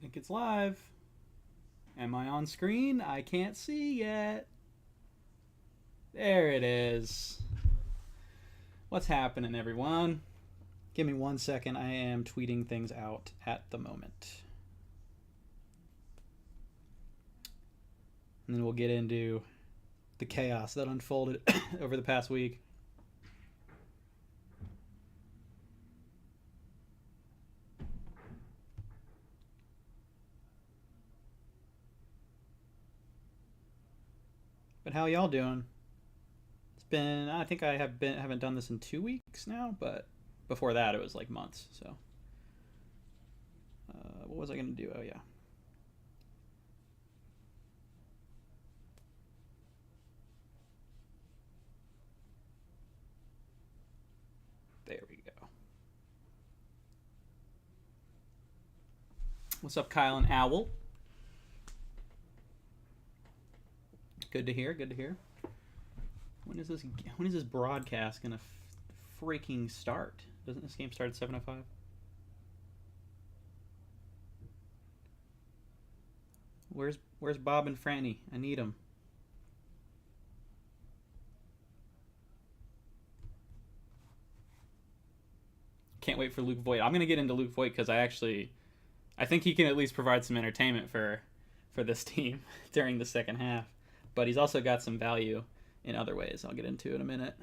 think it's live. Am I on screen? I can't see yet. There it is. What's happening, everyone? Give me 1 second. I am tweeting things out at the moment. And then we'll get into the chaos that unfolded over the past week. But how y'all doing? It's been, I think haven't done this in 2 weeks now, but before that it was like months. So what was I gonna do? Oh yeah. There we go. What's up, Kyle and Owl? Good to hear. Good to hear. When is this broadcast gonna freaking start? Doesn't this game start at 7:05? Where's Bob and Franny? I need them. Can't wait for Luke Voigt. I'm gonna get into Luke Voigt because I think he can at least provide some entertainment for this team during the second half. But he's also got some value in other ways I'll get into in a minute.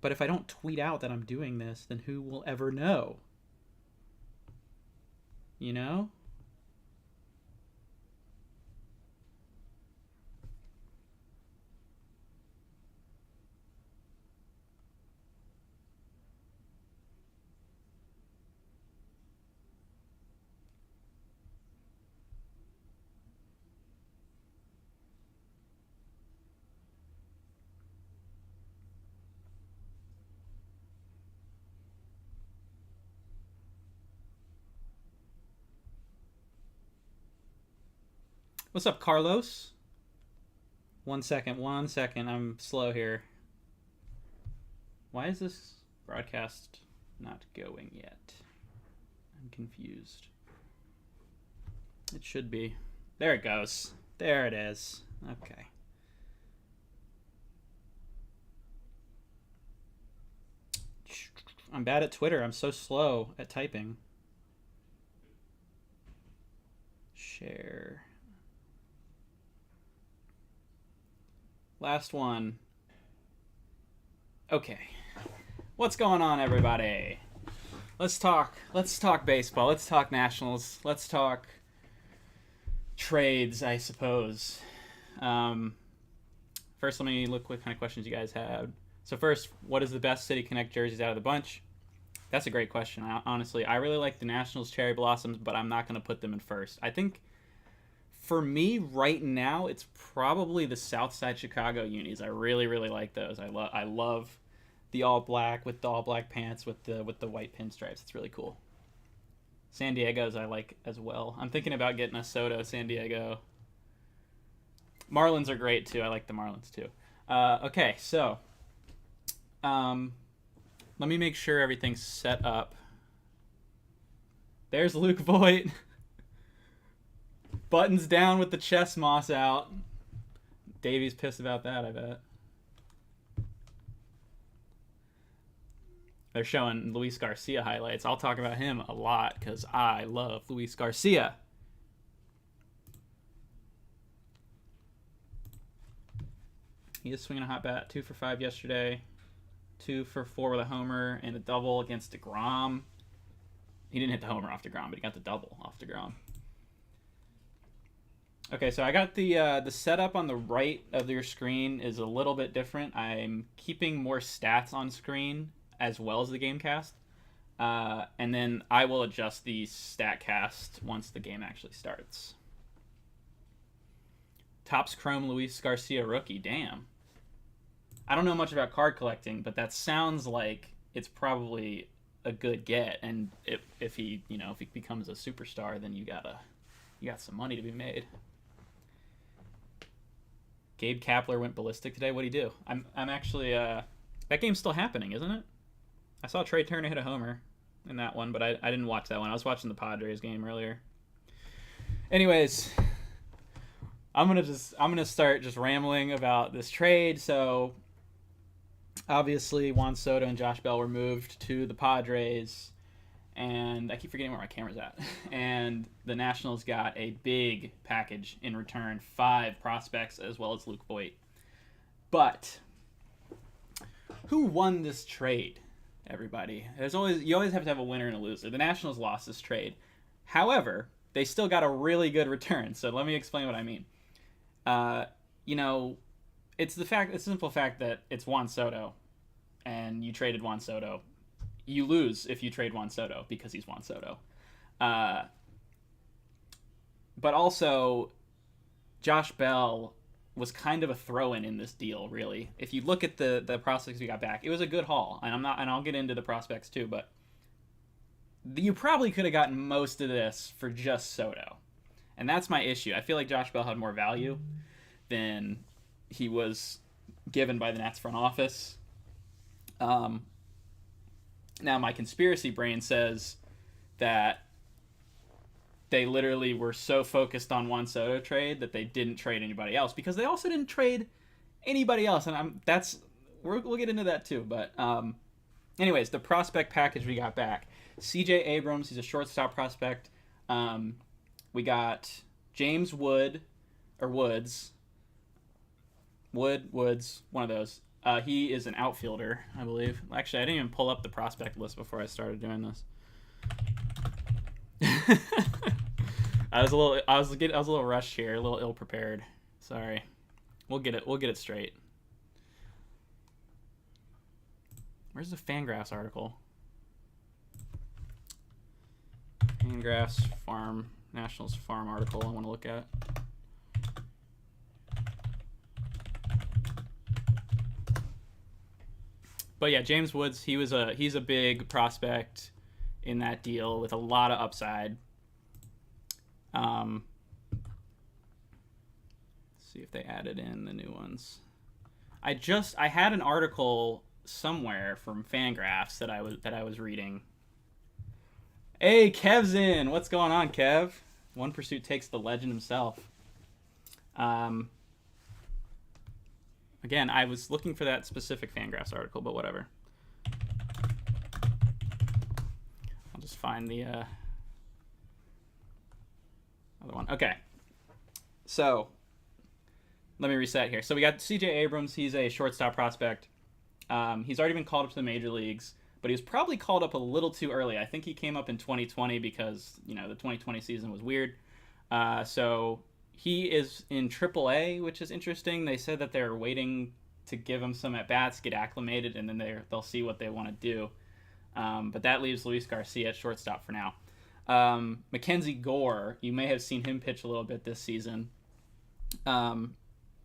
But if I don't tweet out that I'm doing this, then who will ever know? You know? What's up, Carlos? 1 second. I'm slow here. Why is this broadcast not going yet? I'm confused. It should be. There it goes. There it is. Okay. I'm bad at Twitter. I'm so slow at typing. Share. Last one. Okay. What's going on, everybody? Let's talk baseball. Let's talk Nationals. Let's talk trades, I suppose. First, let me look what kind of questions you guys have. So first, what is the best City Connect jerseys out of the bunch? That's a great question. Honestly, I really like the Nationals Cherry Blossoms, but I'm not going to put them in first. I think for me right now, it's probably the Southside Chicago unis. I really, really like those. I love the all black with the all black pants with the white pinstripes. It's really cool. San Diego's I like as well. I'm thinking about getting a Soto San Diego. Marlins are great too. I like the Marlins too. Okay, so let me make sure everything's set up. There's Luke Voigt. Buttons down with the chest moss out. Davey's pissed about that, I bet. They're showing Luis Garcia highlights. I'll talk about him a lot because I love Luis Garcia. He is swinging a hot bat. 2 for 5 yesterday. 2 for 4 with a homer and a double against DeGrom. He didn't hit the homer off DeGrom, but he got the double off DeGrom. Okay, so I got the setup on the right of your screen is a little bit different. I'm keeping more stats on screen as well as the game cast. And then I will adjust the stat cast once the game actually starts. Topps Chrome Luis Garcia rookie. Damn. I don't know much about card collecting, but that sounds like it's probably a good get. And if he becomes a superstar, then you got some money to be made. Gabe Kapler went ballistic today. What'd he do? I'm actually that game's still happening, isn't it? I saw Trey Turner hit a homer. in that one, but I didn't watch that one. I was watching the Padres game earlier. Anyways, I'm gonna start just rambling about this trade. So obviously Juan Soto and Josh Bell were moved to the Padres, and I keep forgetting where my camera's at. And the Nationals got a big package in return, 5 prospects as well as Luke Voigt. But who won this trade? Everybody. You always have to have a winner and a loser. The Nationals lost this trade. However, they still got a really good return. So let me explain what I mean. It's the simple fact that it's Juan Soto, and you traded Juan Soto. You lose if you trade Juan Soto because he's Juan Soto. But also, Josh Bell was kind of a throw-in in this deal, really. If you look at the prospects we got back, it was a good haul, and I'll get into the prospects too, but you probably could have gotten most of this for just Soto. And that's my issue. I feel like Josh Bell had more value than he was given by the Nats front office. Now, my conspiracy brain says that they literally were so focused on Juan Soto trade that they didn't trade anybody else, because they also didn't trade anybody else. And we'll get into that too. But anyways, the prospect package we got back. C.J. Abrams, he's a shortstop prospect. We got James Woods, one of those. He is an outfielder, I believe. Actually, I didn't even pull up the prospect list before I started doing this. I was a little rushed here, a little ill prepared. Sorry. We'll get it straight. Where's the Fangraphs article? Fangraphs Nationals farm article I want to look at. But yeah, James Woods, he's a big prospect in that deal with a lot of upside. Let's see if they added in the new ones. I had an article somewhere from Fangraphs that I was reading. Hey, Kev's in. What's going on, Kev? One Pursuit takes the legend himself. Again, I was looking for that specific Fangraphs article, but whatever. I'll just find the other one. Okay. So, let me reset here. So we got C.J. Abrams. He's a shortstop prospect. He's already been called up to the major leagues, but he was probably called up a little too early. I think he came up in 2020 because, the 2020 season was weird. So he is in AAA, which is interesting. They said that they're waiting to give him some at-bats, get acclimated, and then they'll see what they want to do. But that leaves Luis Garcia at shortstop for now. Mackenzie Gore, you may have seen him pitch a little bit this season.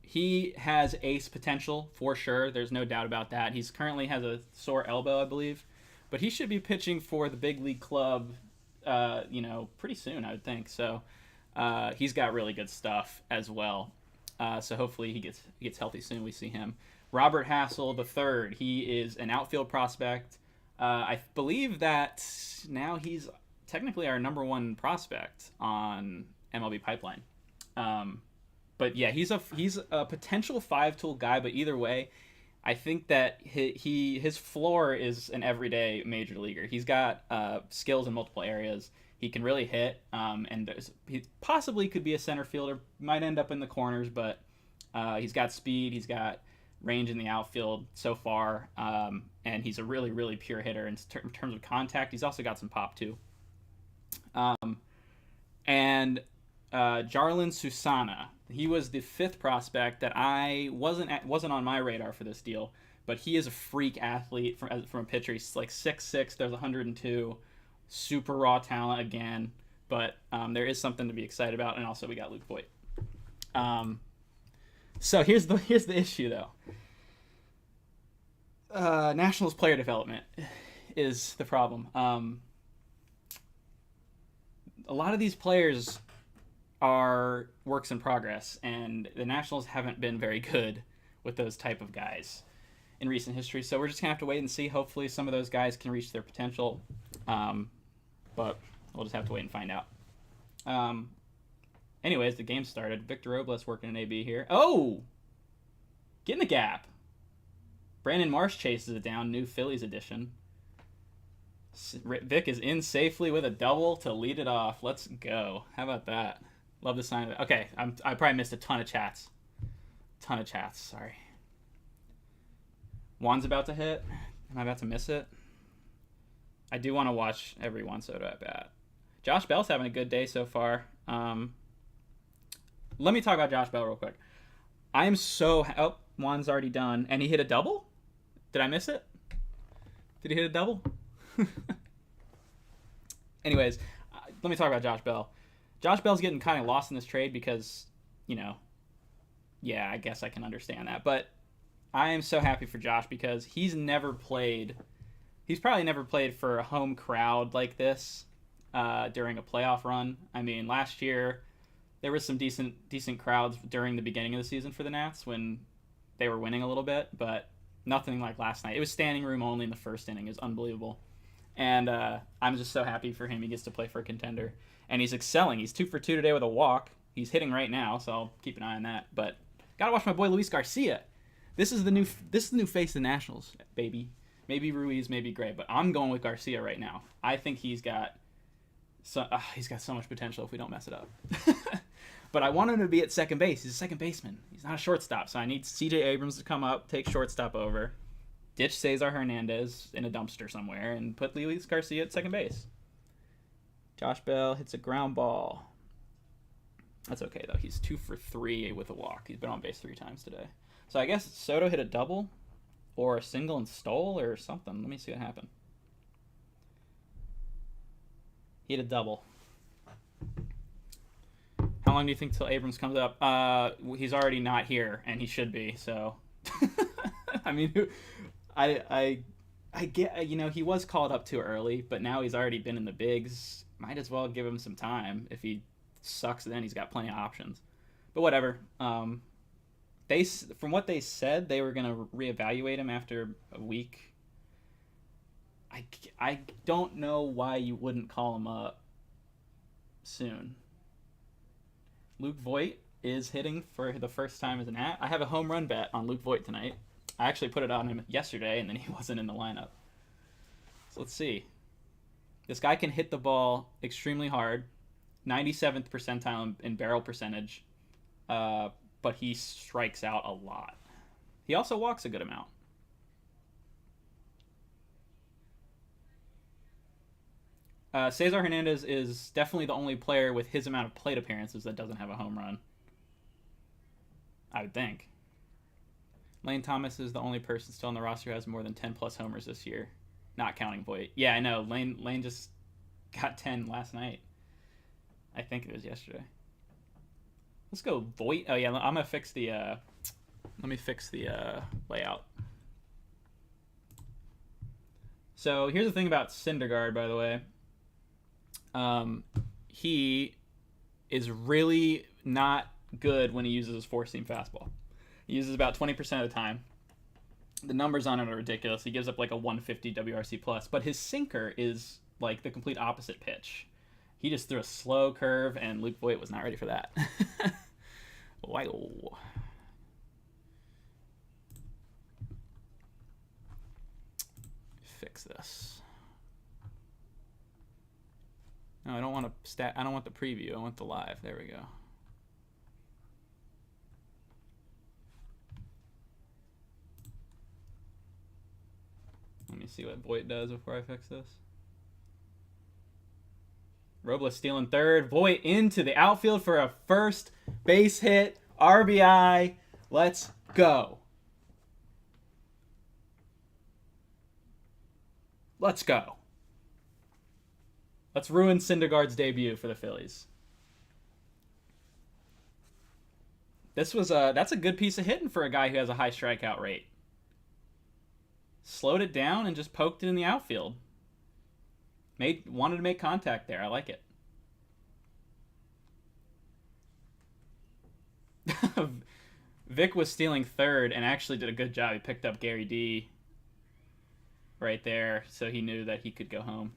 He has ace potential for sure. There's no doubt about that. He's currently has a sore elbow, I believe, but he should be pitching for the big league club, pretty soon, I would think. So he's got really good stuff as well. So hopefully he gets healthy soon. We see him. Robert Hassel III. He is an outfield prospect. I believe that now he's technically our number 1 prospect on MLB Pipeline. But yeah, he's a potential 5-tool guy. But either way, I think that his floor is an everyday major leaguer. He's got skills in multiple areas. He can really hit, and he possibly could be a center fielder. Might end up in the corners, but he's got speed. He's got range in the outfield so far, and he's a really, really pure hitter in terms of contact. He's also got some pop too. And Jarlin Susana. He was the 5th prospect that I wasn't on my radar for this deal, but he is a freak athlete from a pitcher. He's like 6'6", there's 102, super raw talent again, but there is something to be excited about, and also we got Luke Voigt. So here's the issue though. Nationals player development is the problem. A lot of these players are works in progress, and the Nationals haven't been very good with those type of guys in recent history. So we're just gonna have to wait and see. Hopefully some of those guys can reach their potential. But we'll just have to wait and find out. Anyways, the game started. Victor Robles working an AB here. Oh! Get in the gap. Brandon Marsh chases it down. New Phillies edition. Vic is in safely with a double to lead it off. Let's go. How about that? Love the sign of it. Okay, I probably missed a ton of chats. Sorry. Juan's about to hit. Am I about to miss it? I do want to watch every Juan Soto at bat. Josh Bell's having a good day so far. Let me talk about Josh Bell real quick. I am so... Oh, Juan's already done. And he hit a double? Did I miss it? Did he hit a double? Anyways, let me talk about Josh Bell. Josh Bell's getting kind of lost in this trade because, yeah, I guess I can understand that. But I am so happy for Josh because he's probably never played for a home crowd like this during a playoff run. I mean, last year there was some decent crowds during the beginning of the season for the Nats when they were winning a little bit, but nothing like last night. It was standing room only in the first inning. It was unbelievable. And I'm just so happy for him. He gets to play for a contender. And he's excelling. He's 2 for 2 today with a walk. He's hitting right now, so I'll keep an eye on that. But gotta watch my boy Luis Garcia. This is the new face of the Nationals, baby. Maybe Ruiz, maybe Gray, but I'm going with Garcia right now. I think he's got so much potential if we don't mess it up. But I want him to be at second base. He's a second baseman. He's not a shortstop, so I need C.J. Abrams to come up, take shortstop over, ditch Cesar Hernandez in a dumpster somewhere, and put Luis Garcia at second base. Josh Bell hits a ground ball. That's okay, though. He's 2 for 3 with a walk. He's been on base 3 times today. So I guess Soto hit a double or a single and stole or something. Let me see what happened. He hit a double. How long do you think till Abrams comes up? He's already not here, and he should be, so... I mean, I get, he was called up too early, but now he's already been in the bigs. Might as well give him some time. If he sucks, then he's got plenty of options. But whatever. From what they said, they were going to reevaluate him after a week. I don't know why you wouldn't call him up soon. Luke Voigt is hitting for the first time as an Nat. I have a home run bet on Luke Voigt tonight. I actually put it on him yesterday, and then he wasn't in the lineup. So let's see. This guy can hit the ball extremely hard. 97th percentile in barrel percentage. But he strikes out a lot. He also walks a good amount. Cesar Hernandez is definitely the only player with his amount of plate appearances that doesn't have a home run. I would think. Lane Thomas is the only person still on the roster who has more than 10-plus homers this year, not counting Voigt. Yeah, I know. Lane just got 10 last night. I think it was yesterday. Let's go Voigt. Oh, yeah, I'm going to fix the... let me fix the layout. So here's the thing about Syndergaard, by the way. He is really not good when he uses his four-seam fastball. He uses about 20% of the time. The numbers on it are ridiculous. He gives up like a 150 WRC plus, but his sinker is like the complete opposite pitch. He just threw a slow curve, and Luke Voigt was not ready for that. Wow. Fix this. No, I don't want I don't want the preview. I want the live. There we go. Let me see what Voigt does before I fix this. Robles stealing third. Voigt into the outfield for a first base hit. RBI. Let's go. Let's go. Let's ruin Syndergaard's debut for the Phillies. That's a good piece of hitting for a guy who has a high strikeout rate. Slowed it down and just poked it in the outfield. Wanted to make contact there. I like it. Vic was stealing third and actually did a good job. He picked up Gary D right there, so he knew that he could go home.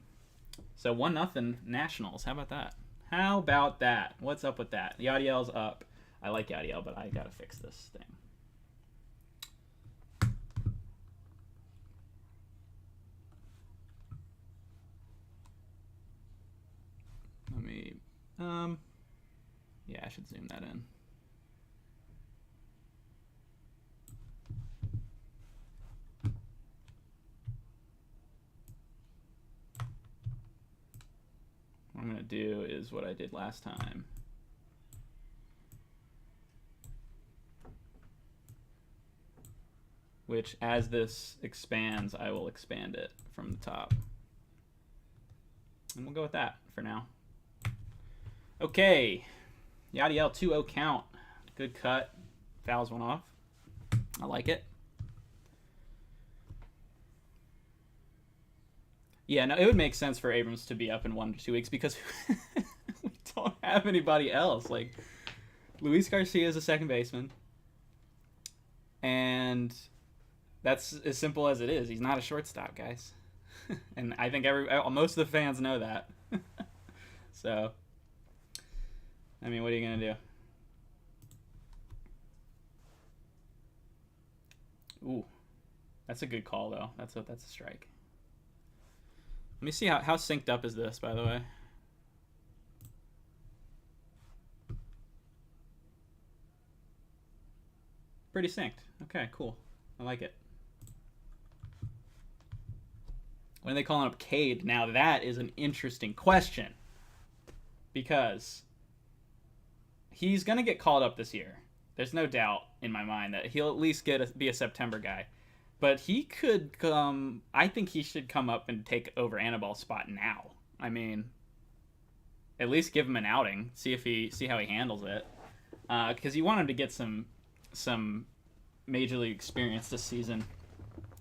So 1-0 Nationals. How about that? How about that? What's up with that? Yadiel's up. I like Yadiel, but I gotta fix this thing. Let me, yeah, I should zoom that in. What I'm gonna do is what I did last time. Which, as this expands, I will expand it from the top. And we'll go with that for now. Okay. Yadiel 2-0 count. Good cut. Fouls one off. I like it. Yeah, no, it would make sense for Abrams to be up in 1 to 2 weeks because we don't have anybody else. Like, Luis Garcia is a second baseman. And that's as simple as it is. He's not a shortstop, guys. And I think most of the fans know that. So, I mean, what are you going to do? Ooh, that's a good call, though. That's a strike. Let me see how synced up is this, by the way. Pretty synced. Okay, cool. I like it. When are they calling up Cade? Now that is an interesting question. Because he's going to get called up this year. There's no doubt in my mind that he'll at least be a September guy. But he could come. I think he should come up and take over Anibal's spot now. I mean, at least give him an outing. See how he handles it. Because you want him to get some major league experience this season.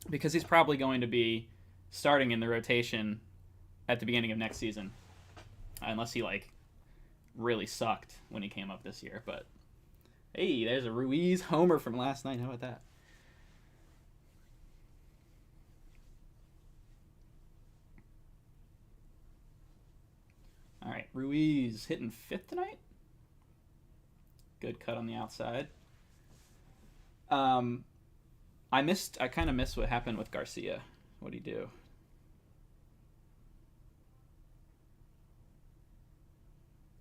Because he's probably going to be starting in the rotation at the beginning of next season, unless he really sucked when he came up this year. But hey, there's a Ruiz homer from last night. How about that? All right, Ruiz hitting 5th tonight. Good cut on the outside. I kind of missed what happened with Garcia. What'd he do?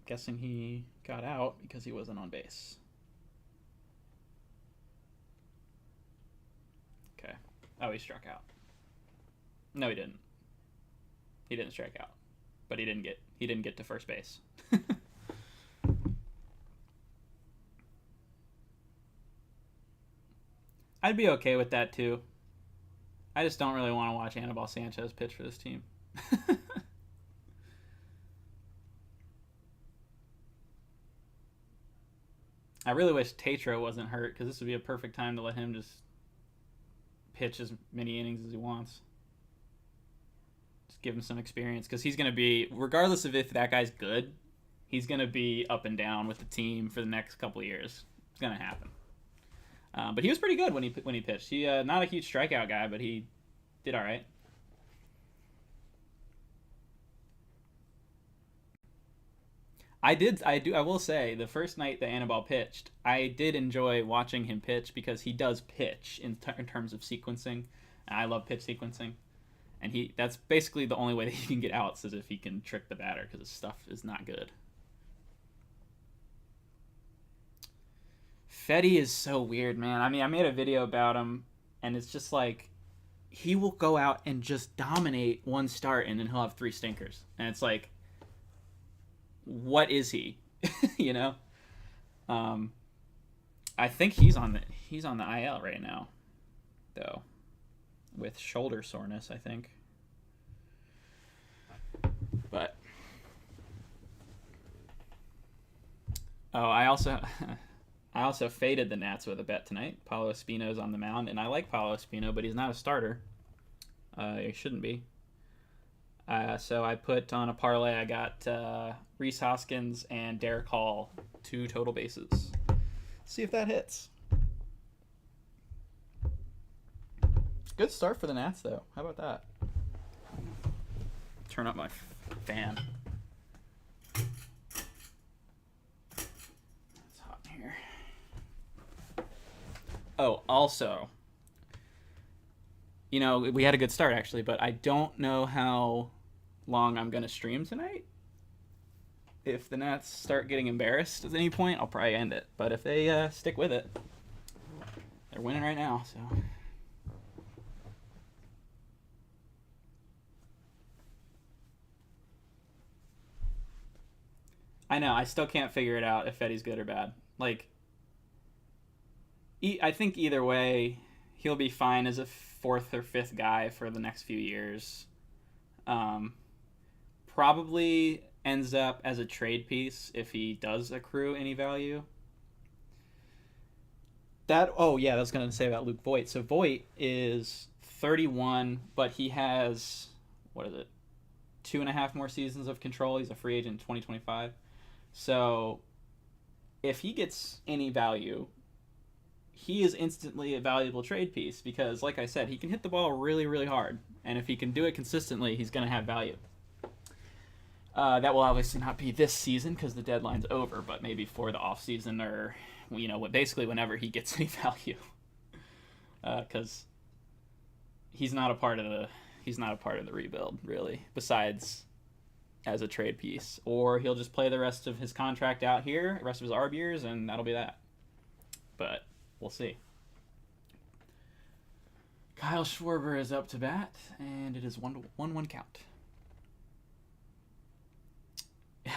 Guessing he got out because he wasn't on base. Okay. Oh, he struck out. No, he didn't. He didn't strike out, but he didn't get to first base. I'd be okay with that too. I just don't really want to watch Anibal Sanchez pitch for this team. I really wish Tatro wasn't hurt because this would be a perfect time to let him just pitch as many innings as he wants. Just give him some experience because he's going to be, regardless of if that guy's good, he's going to be up and down with the team for the next couple of years. It's going to happen. But he was pretty good when he pitched. He not a huge strikeout guy, but he did all right. I will say the first night that Anibal pitched, I did enjoy watching him pitch because he does pitch in terms of sequencing. And I love pitch sequencing, and that's basically the only way that he can get outs is if he can trick the batter because his stuff is not good. Fetty is so weird, man. I mean, I made a video about him, and it's just like he will go out and just dominate one start, and then he'll have 3 stinkers, and it's like, what is he? You know? I think he's on the IL right now, though, with shoulder soreness, I think. But I also faded the Nats with a bet tonight. Paolo Espino's on the mound, and I like Paolo Espino, but he's not a starter. He shouldn't be. So I put on a parlay. I got Rhys Hoskins and Derek Hall, 2 total bases. See if that hits. Good start for the Nats, though. How about that? Turn up my fan. It's hot in here. Oh, also, we had a good start actually, but I don't know how long I'm going to stream tonight. If the Nats start getting embarrassed at any point, I'll probably end it. But if they stick with it, they're winning right now, so. I know, I still can't figure it out if Eddie's good or bad. Like, I think either way, he'll be fine as a fourth or fifth guy for the next few years. Probably ends up as a trade piece if he does accrue any value. I was going to say about Luke Voigt. So Voigt is 31, but he has, 2.5 more seasons of control. He's a free agent in 2025. So if he gets any value, he is instantly a valuable trade piece because, like I said, he can hit the ball really, really hard. And if he can do it consistently, he's going to have value. That will obviously not be this season because the deadline's over, but maybe for the offseason or, basically whenever he gets any value. Because he's not a part of the rebuild, really, besides as a trade piece. Or he'll just play the rest of his contract out here, the rest of his ARB years, and that'll be that. But we'll see. Kyle Schwarber is up to bat, and it is 1-1 count.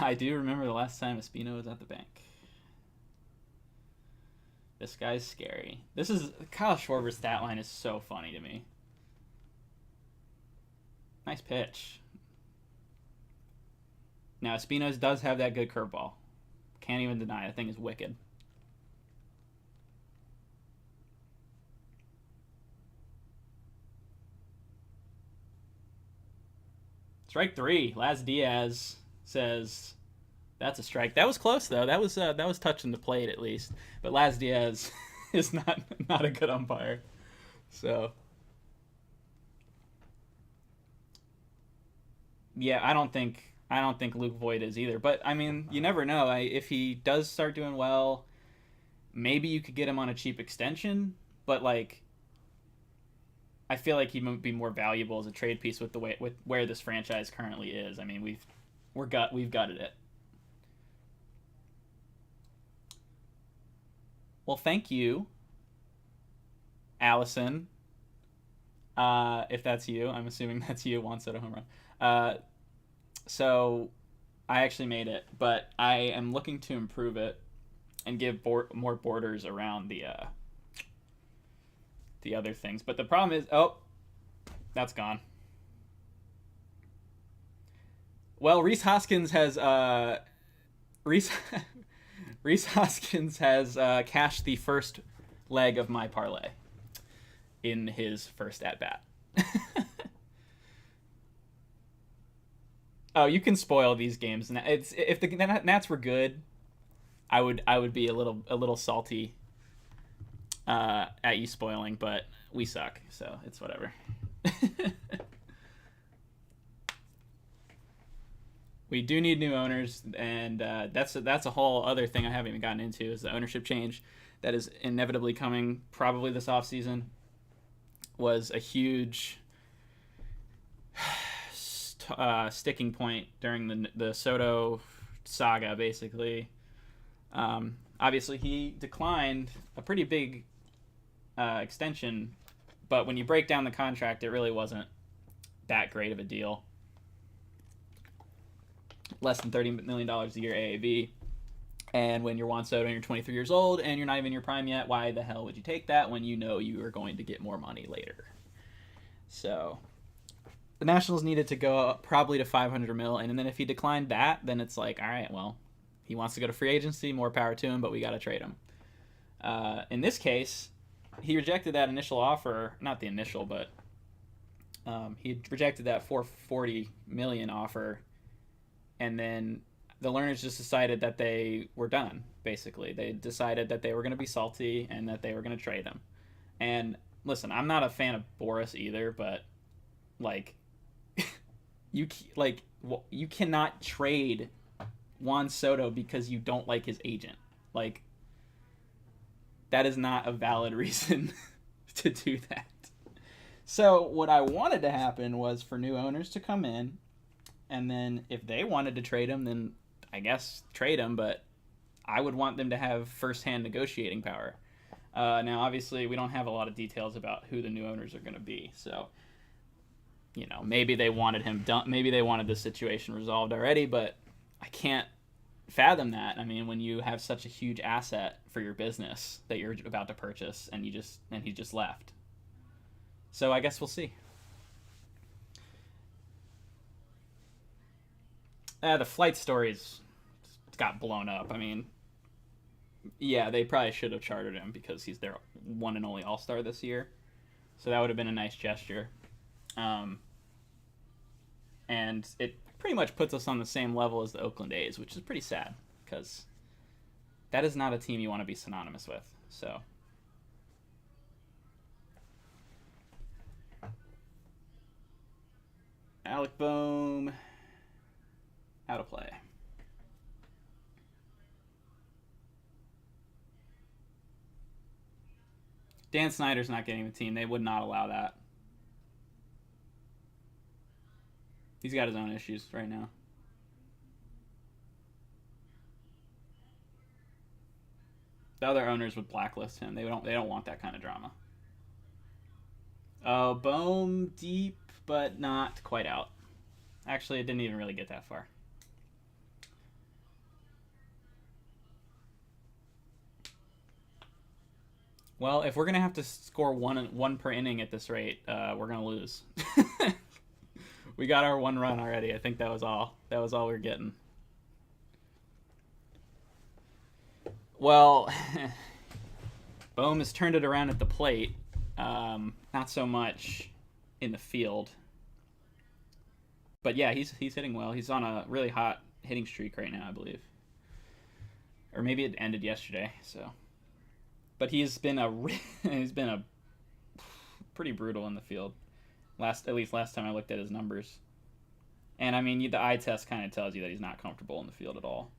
I do remember the last time Espino was at the bank. This guy's scary. Kyle Schwarber's stat line is so funny to me. Nice pitch. Now, Espino's does have that good curveball. Can't even deny it. That thing is wicked. Strike 3. Laz Diaz says that's a strike. That was close though. That was touching the plate at least. But Laz Diaz is not a good umpire. So yeah, I don't think Luke Voigt is either. But I mean, you never know. If he does start doing well, maybe you could get him on a cheap extension. But I feel like he might be more valuable as a trade piece with where this franchise currently is. I mean, we've gutted it. Well, thank you, Allison. If that's you, I'm assuming that's you. Juan Soto home run. So I actually made it, but I am looking to improve it and give more borders around the other things. But the problem is, that's gone. Well, Rhys Hoskins has cashed the first leg of my parlay in his first at bat. Oh, you can spoil these games. If the Nats were good, I would be a little salty at you spoiling, but we suck, so it's whatever. We do need new owners, and that's a whole other thing I haven't even gotten into is the ownership change that is inevitably coming probably this offseason. Was a huge sticking point during the Soto saga, basically. Obviously, he declined a pretty big extension, but when you break down the contract, it really wasn't that great of a deal. Less than $30 million a year AAV. And when you're Juan Soto and you're 23 years old and you're not even in your prime yet, why the hell would you take that when you know you are going to get more money later? So the Nationals needed to go up probably to $500 million, and then if he declined that, then it's like, all right, well, he wants to go to free agency, more power to him, but we got to trade him. In this case, he rejected that initial offer, not the initial, but he rejected that $440 million offer, and then the Lerners just decided that they were done, basically. They decided that they were going to be salty and that they were going to trade him. And listen, I'm not a fan of Boris either, but You cannot trade Juan Soto because you don't like his agent. Like, that is not a valid reason to do that. So what I wanted to happen was for new owners to come in, and then if they wanted to trade him, then I guess trade him, but I would want them to have first-hand negotiating power. Now, obviously, we don't have a lot of details about who the new owners are going to be, so maybe they wanted him done. Maybe they wanted the situation resolved already, but I can't fathom that. I mean, when you have such a huge asset for your business that you're about to purchase, and he just left. So I guess we'll see. The flight stories got blown up. I mean, yeah, they probably should have chartered him because he's their one and only All-Star this year. So that would have been a nice gesture. And it pretty much puts us on the same level as the Oakland A's, which is pretty sad because that is not a team you want to be synonymous with. So Alec Boehm, out of play. Dan Snyder's not getting the team. They would not allow that. He's got his own issues right now. The other owners would blacklist him. They don't want that kind of drama. Boehm deep, but not quite out. Actually, it didn't even really get that far. Well, if we're gonna have to score one per inning at this rate, we're gonna lose. We got our one run already. I think that was all. That was all we were getting. Well, Boehm has turned it around at the plate. Not so much in the field. But yeah, he's hitting well. He's on a really hot hitting streak right now, I believe. Or maybe it ended yesterday. So, but he's been a pretty brutal in the field. At least last time I looked at his numbers. And I mean, the eye test kind of tells you that he's not comfortable in the field at all.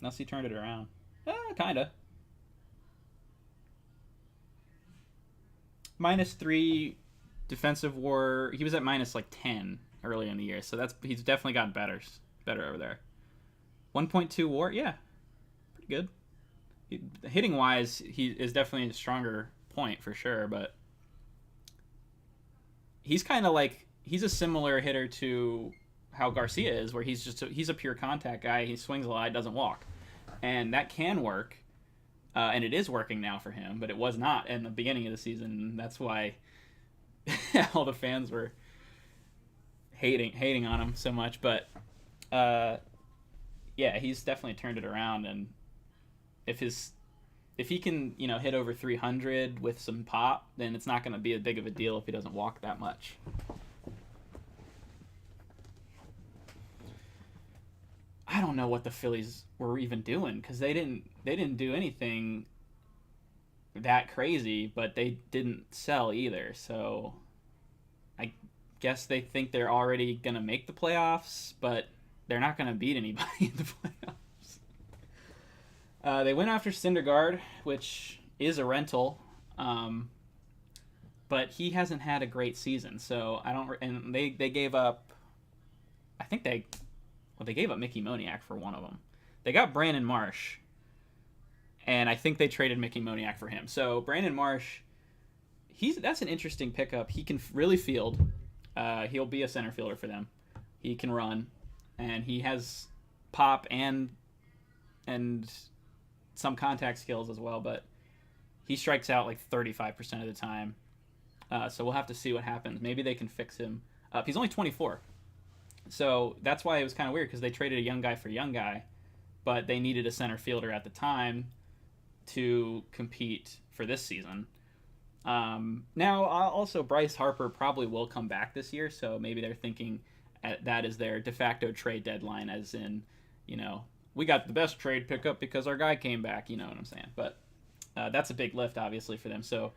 Unless he turned it around. Kinda. -3 defensive WAR. He was at minus like 10 early in the year, so he's definitely gotten better over there. 1.2 WAR, yeah, pretty good. Hitting wise, he is definitely a stronger point for sure, but he's kind of like he's a similar hitter to how Garcia is, where he's a pure contact guy. He swings a lot, doesn't walk, and that can work, and it is working now for him. But it was not in the beginning of the season. That's why all the fans were hating on him so much. But yeah, he's definitely turned it around, and if he can hit over 300 with some pop, then it's not going to be as big of a deal if he doesn't walk that much. I don't know what the Phillies were even doing because they didn't do anything that crazy, but they didn't sell either. So I guess they think they're already gonna make the playoffs, but they're not gonna beat anybody in the playoffs. They went after Syndergaard, which is a rental, but he hasn't had a great season. So I don't. And they gave up. I think they gave up Mickey Moniak for one of them. They got Brandon Marsh, and I think they traded Mickey Moniak for him. So Brandon Marsh, that's an interesting pickup. He can really field. He'll be a center fielder for them. He can run, and he has pop and some contact skills as well. But he strikes out like 35% of the time. So we'll have to see what happens. Maybe they can fix him up. He's only 24. So that's why it was kind of weird because they traded a young guy for a young guy, but they needed a center fielder at the time to compete for this season. Now, also, Bryce Harper probably will come back this year, so maybe they're thinking that is their de facto trade deadline, as in, we got the best trade pickup because our guy came back. You know what I'm saying? But that's a big lift, obviously, for them. So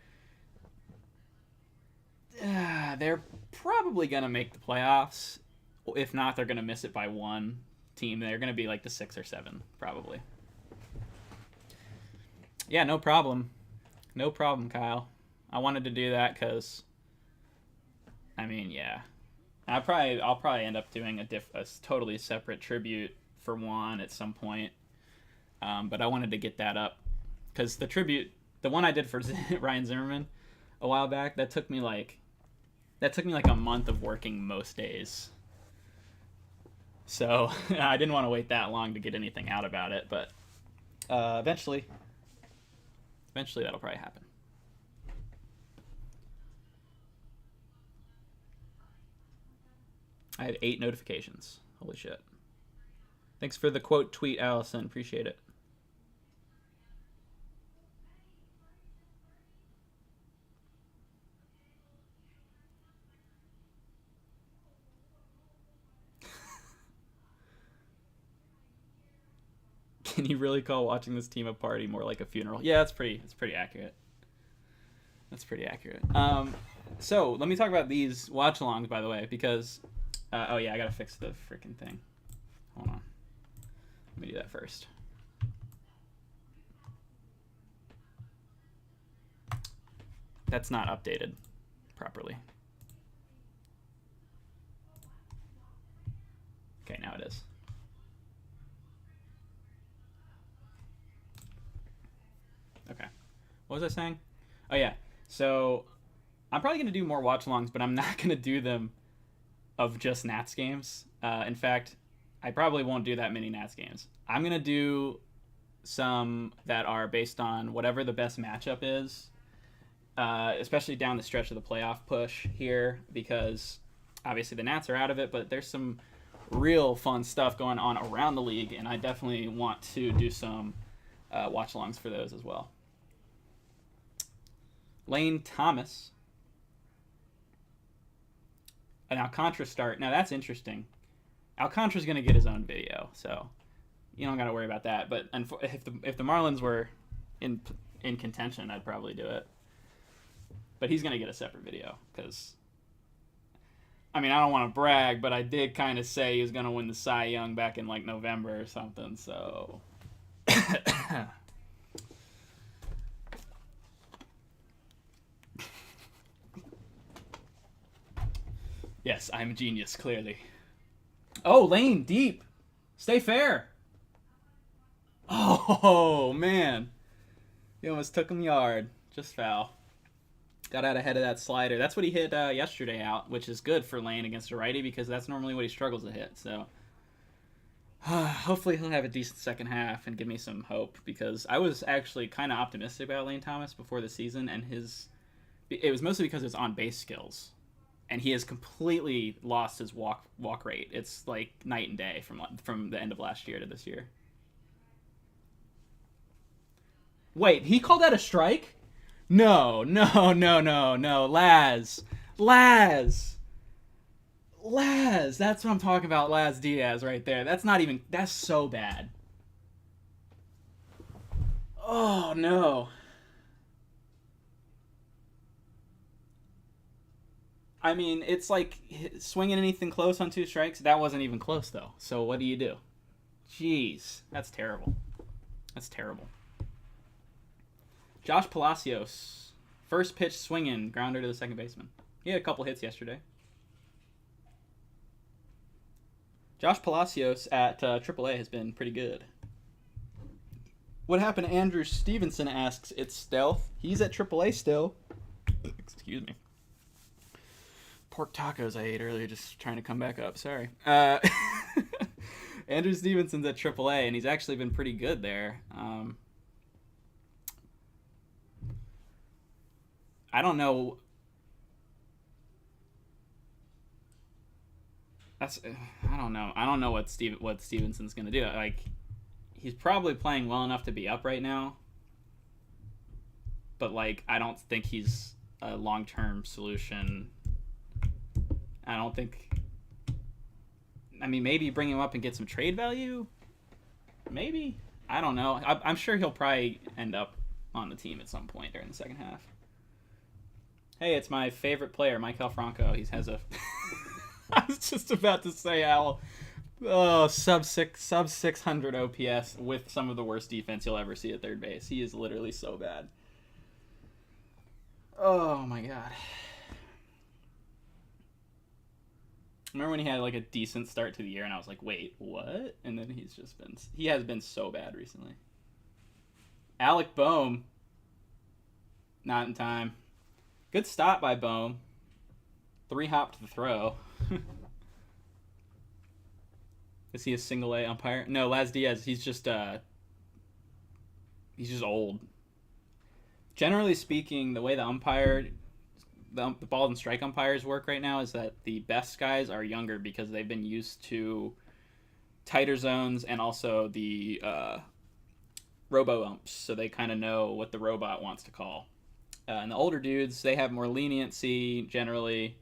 they're probably going to make the playoffs. If not, they're going to miss it by one team. They're going to be like the 6 or 7, probably. Yeah, no problem. No problem, Kyle. I wanted to do that because, I mean, yeah. I'll probably end up doing a totally separate tribute for Juan at some point. But I wanted to get that up because the one I did for Ryan Zimmerman a while back, that took me like a month of working most days. So I didn't want to wait that long to get anything out about it, but eventually that'll probably happen. I had 8 notifications. Holy shit. Thanks for the quote tweet, Allison. Appreciate it. Can you really call watching this team a party more like a funeral? Yeah, that's pretty accurate. That's pretty accurate. So let me talk about these watch-alongs, by the way, because oh yeah, I gotta fix the freaking thing. Hold on. Let me do that first. That's not updated properly. Okay, now it is. Okay. What was I saying? Oh yeah. So I'm probably gonna do more watch-alongs, but I'm not gonna do them of just Nats games. In fact, I probably won't do that many Nats games. I'm going to do some that are based on whatever the best matchup is, especially down the stretch of the playoff push here, because obviously the Nats are out of it, but there's some real fun stuff going on around the league, and I definitely want to do some watch-alongs for those as well. Lane Thomas. An Alcantara start. Now that's interesting. Alcantara's going to get his own video, so you don't got to worry about that. But if the Marlins were in contention, I'd probably do it. But he's going to get a separate video because, I mean, I don't want to brag, but I did kind of say he was going to win the Cy Young back in like November or something. So yes, I'm a genius, clearly. Oh, Lane, deep. Stay fair. Oh, man. He almost took him yard. Just foul. Got out ahead of that slider. That's what he hit yesterday out, which is good for Lane against a righty because that's normally what he struggles to hit. So hopefully he'll have a decent second half and give me some hope because I was actually kind of optimistic about Lane Thomas before the season, and it was mostly because of his on-base skills. And he has completely lost his walk rate. It's like night and day from the end of last year to this year. Wait, he called that a strike? No. Laz. That's what I'm talking about, Laz Diaz right there. That's so bad. Oh, no. I mean, it's like swinging anything close on 2 strikes. That wasn't even close, though. So what do you do? Jeez, that's terrible. That's terrible. Josh Palacios, first pitch swinging, grounder to the second baseman. He had a couple hits yesterday. Josh Palacios at AAA has been pretty good. What happened to Andrew Stevenson asks, it's stealth. He's at AAA still. Excuse me. Pork tacos I ate earlier, just trying to come back up. Sorry. Andrew Stevenson's at AAA, and he's actually been pretty good there. I don't know. I don't know. I don't know what Stevenson's gonna do. Like, he's probably playing well enough to be up right now, but like, I don't think he's a long-term solution. I don't think. I mean, maybe bring him up and get some trade value. Maybe. I don't know. I'm sure he'll probably end up on the team at some point during the second half. Hey, it's my favorite player, Michael Franco. He has a. I was just about to say how sub 600 OPS with some of the worst defense you'll ever see at third base. He is literally so bad. Oh my god. Remember when he had like a decent start to the year and I was like, wait, what? And then he has been so bad recently. Alec Boehm, not in time. Good stop by Boehm. 3-hop to the throw. Is he a single A umpire? No, Laz Diaz, he's just old. Generally speaking, the way the ball and strike umpires work right now is that the best guys are younger because they've been used to tighter zones and also the robo umps, so they kind of know what the robot wants to call. And the older dudes, they have more leniency generally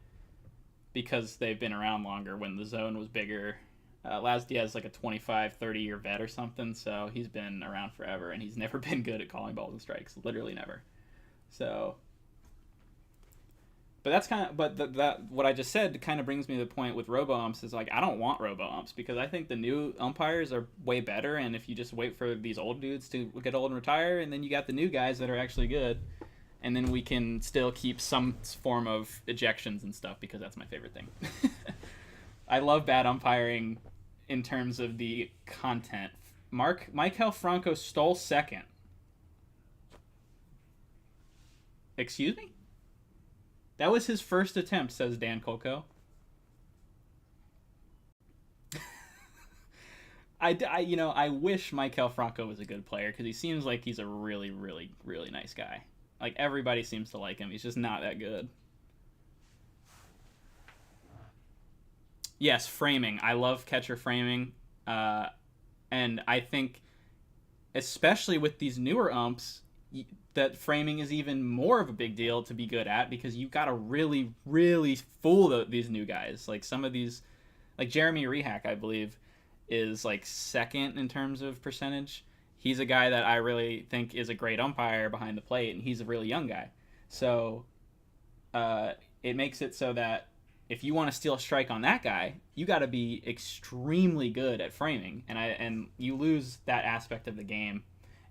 because they've been around longer when the zone was bigger. Laz Diaz is like a 25, 30-year vet or something, so he's been around forever, and he's never been good at calling balls and strikes. Literally never. So... But that's kind of, that what I just said kind of brings me to the point with robo umps is like I don't want robo umps because I think the new umpires are way better, and if you just wait for these old dudes to get old and retire, and then you got the new guys that are actually good, and then we can still keep some form of ejections and stuff because that's my favorite thing. I love bad umpiring in terms of the content. Michael Franco stole second. Excuse me? That was his first attempt, says Dan Coco. I wish Michael Franco was a good player because he seems like he's a really, really, really nice guy. Like, everybody seems to like him. He's just not that good. Yes, framing. I love catcher framing. And I think, especially with these newer umps, that framing is even more of a big deal to be good at because you've got to really, really fool these new guys. Like some of these, like Jeremy Rehack, I believe, is like second in terms of percentage. He's a guy that I really think is a great umpire behind the plate, and he's a really young guy. So it makes it so that if you want to steal a strike on that guy, you got to be extremely good at framing, and you lose that aspect of the game.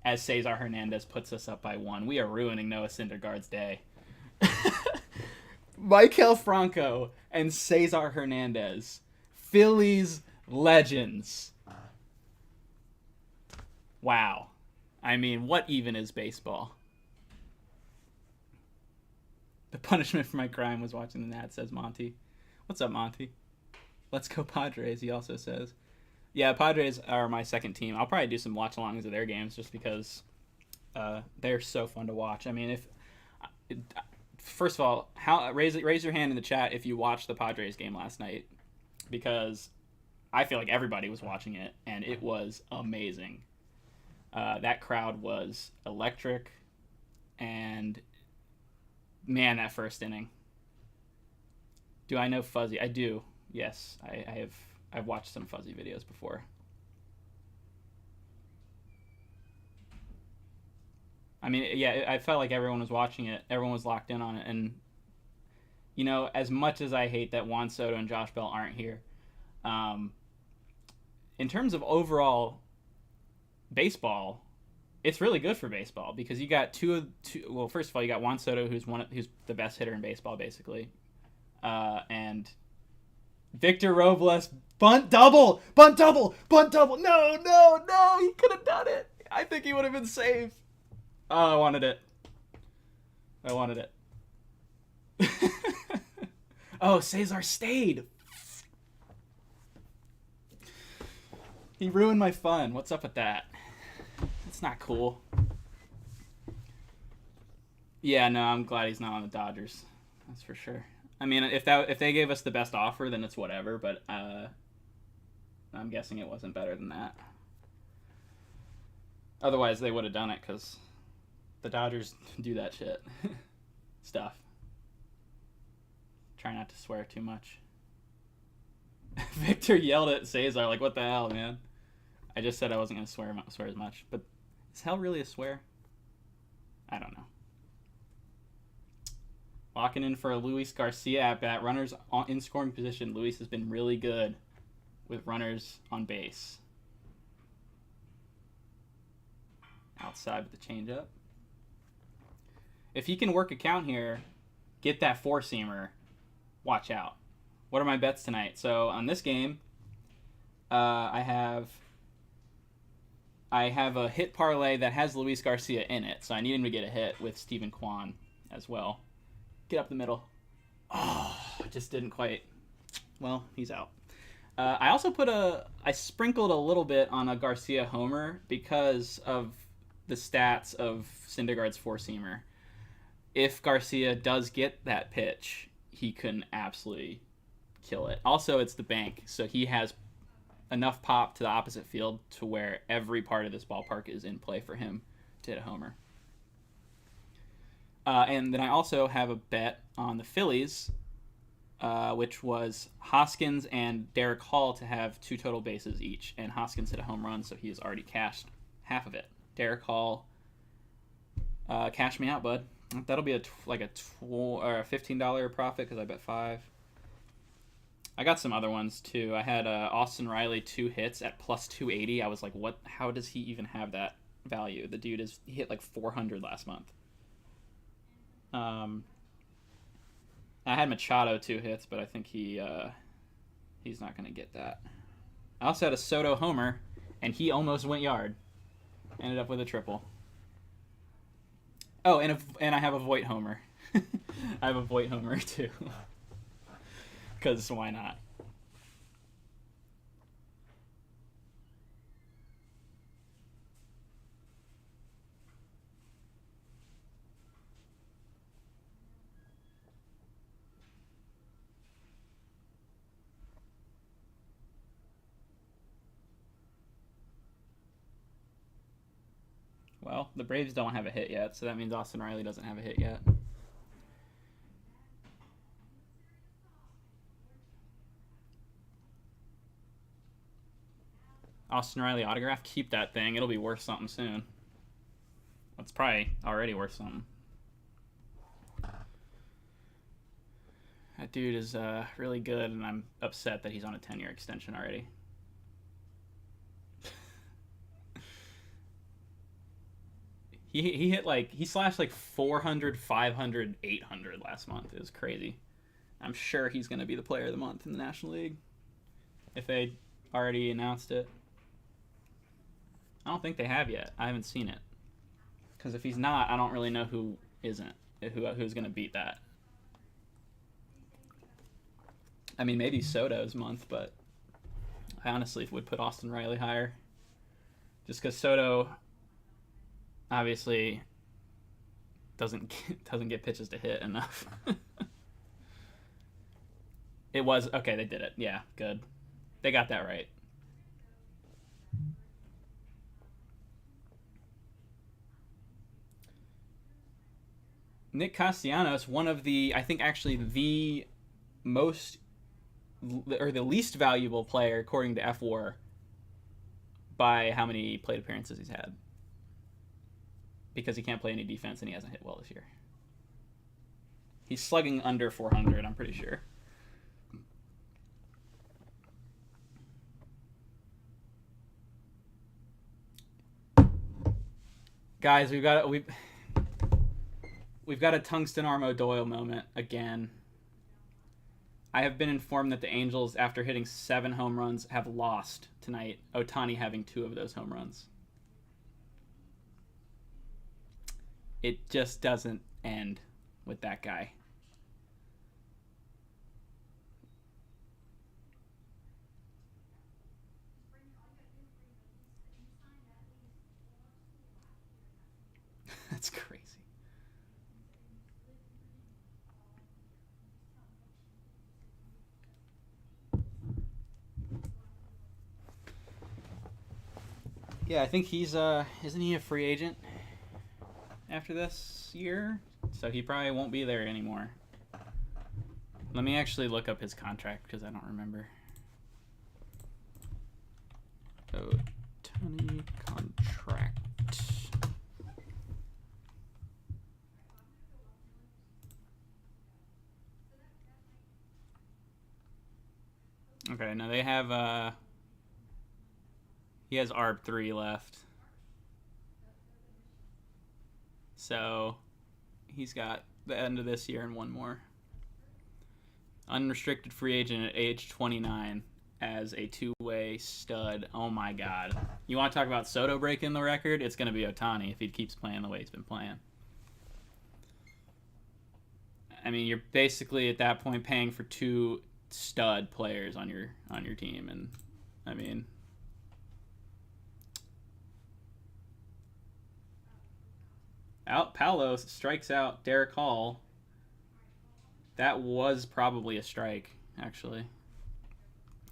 As Cesar Hernandez puts us up by 1. We are ruining Noah Syndergaard's day. Michael Franco and Cesar Hernandez. Phillies legends. Wow. I mean, what even is baseball? The punishment for my crime was watching the Nats, says Monty. What's up, Monty? Let's go Padres, he also says. Yeah, Padres are my second team. I'll probably do some watch-alongs of their games just because they're so fun to watch. I mean, first of all, raise your hand in the chat if you watched the Padres game last night, because I feel like everybody was watching it, and it was amazing. That crowd was electric, and man, that first inning. Do I know Fuzzy? I do. Yes, I've watched some Fuzzy videos before. I mean, yeah, I felt like everyone was watching it. Everyone was locked in on it. And, you know, as much as I hate that Juan Soto and Josh Bell aren't here, in terms of overall baseball, it's really good for baseball because you got two. Well, first of all, you got Juan Soto, who's the best hitter in baseball, basically, and Victor Robles, bunt double. No, he could have done it. I think he would have been safe. Oh, I wanted it. Oh, Cesar stayed. He ruined my fun. What's up with that? It's not cool. Yeah, no, I'm glad he's not on the Dodgers. That's for sure. I mean, if they gave us the best offer, then it's whatever. But I'm guessing it wasn't better than that. Otherwise, they would have done it because the Dodgers do that shit stuff. Try not to swear too much. Victor yelled at Cesar like, "What the hell, man?" I just said I wasn't going to swear as much, but is hell really a swear? I don't know. Locking in for a Luis Garcia at bat. Runners in scoring position. Luis has been really good with runners on base. Outside with the changeup. If he can work a count here, get that four-seamer, watch out. What are my bets tonight? So on this game, I have a hit parlay that has Luis Garcia in it, so I need him to get a hit with Steven Kwan as well. Get up the middle. Oh, just didn't quite. Well, he's out. I also I sprinkled a little bit on a Garcia homer because of the stats of Syndergaard's four-seamer. If Garcia does get that pitch, he can absolutely kill it. Also, it's the bank, so he has enough pop to the opposite field to where every part of this ballpark is in play for him to hit a homer. And then I also have a bet on the Phillies, which was Hoskins and Derek Hall to have 2 total bases each. And Hoskins hit a home run, so he has already cashed half of it. Derek Hall, cash me out, bud. That'll be a $15 profit because I bet 5. I got some other ones too. I had Austin Riley 2 hits at plus 280. I was like, what? How does he even have that value? The dude he hit like 400 last month. I had Machado 2 hits, but I think he's not going to get that. I also had a Soto homer, and he almost went yard. Ended up with a triple. Oh, and I have a Voigt homer. I have a Voigt homer too. Because why not? Well, the Braves don't have a hit yet, so that means Austin Riley doesn't have a hit yet. Austin Riley autograph, keep that thing. It'll be worth something soon. It's probably already worth something. That dude is really good, and I'm upset that he's on a 10-year extension already. He slashed like 400, 500, 800 last month. It was crazy. I'm sure he's going to be the player of the month in the National League if they already announced it. I don't think they have yet. I haven't seen it. Because if he's not, I don't really know who's going to beat that. I mean, maybe Soto's month, but I honestly would put Austin Riley higher. Just because Soto obviously doesn't get pitches to hit enough. It was okay. They did it. Yeah, good. They got that right. Nick Castellanos, one of the, I think actually the most or the least valuable player according to F-WAR by how many plate appearances he's had. Because he can't play any defense and he hasn't hit well this year. He's slugging under 400, I'm pretty sure. Guys, we've got a Tungsten Armo Doyle moment again. I have been informed that the Angels, after hitting 7 home runs, have lost tonight. Ohtani having 2 of those home runs. It just doesn't end with that guy. That's crazy. Yeah, I think he's isn't he a free agent after this year? So he probably won't be there anymore. Let me actually look up his contract because I don't remember. Okay, now they have he has ARB3 left. So he's got the end of this year and one more. Unrestricted free agent at age 29 as a two-way stud. Oh my God. You want to talk about Soto breaking the record? It's going to be Ohtani if he keeps playing the way he's been playing. I mean, you're basically at that point paying for two stud players on your team, and I mean, Paolo strikes out Derek Hall. That was probably a strike, actually.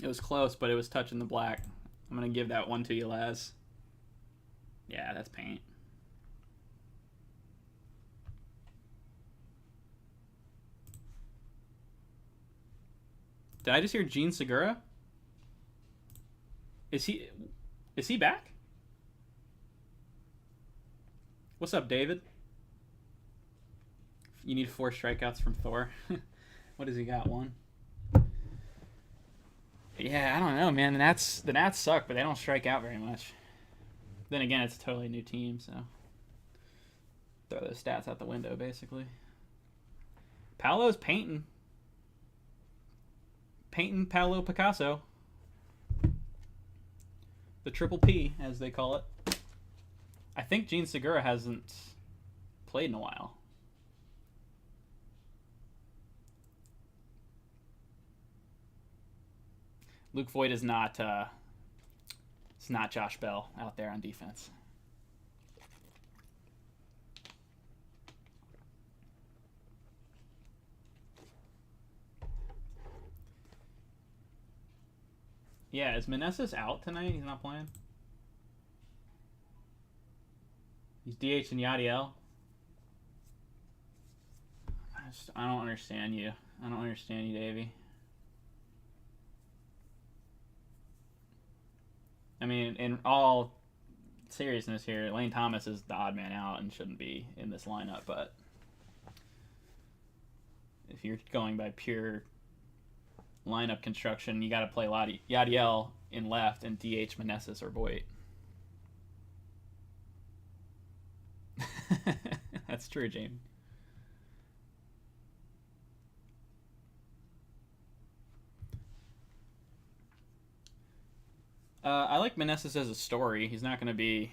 It was close, but it was touching the black. I'm going to give that one to you, Laz. Yeah, that's paint. Did I just hear Gene Segura? Is he back? What's up, David? You need 4 strikeouts from Thor. What has he got? 1? Yeah, I don't know, man. The Nats suck, but they don't strike out very much. Then again, it's a totally new team, so throw those stats out the window, basically. Paolo's painting. Painting Paolo Picasso. The triple P, as they call it. I think Gene Segura hasn't played in a while. Luke Voigt is not it's not Josh Bell out there on defense. Yeah, is Meneses out tonight? He's not playing? He's DH and Yadiel. I don't understand you. I don't understand you, Davey. I mean, in all seriousness here, Lane Thomas is the odd man out and shouldn't be in this lineup, but if you're going by pure lineup construction, you got to play Yadiel in left and DH Meneses or Voigt. That's true, James. I like Meneses as a story. He's not going to be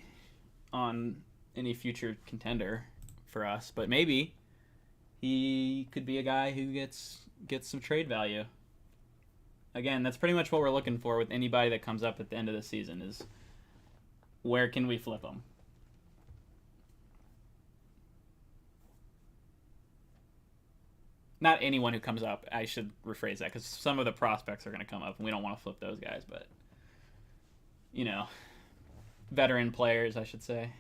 on any future contender for us, but maybe he could be a guy who gets some trade value. Again, that's pretty much what we're looking for with anybody that comes up at the end of the season is where can we flip them? Not anyone who comes up. I should rephrase that because some of the prospects are going to come up and we don't want to flip those guys, but you know, veteran players, I should say.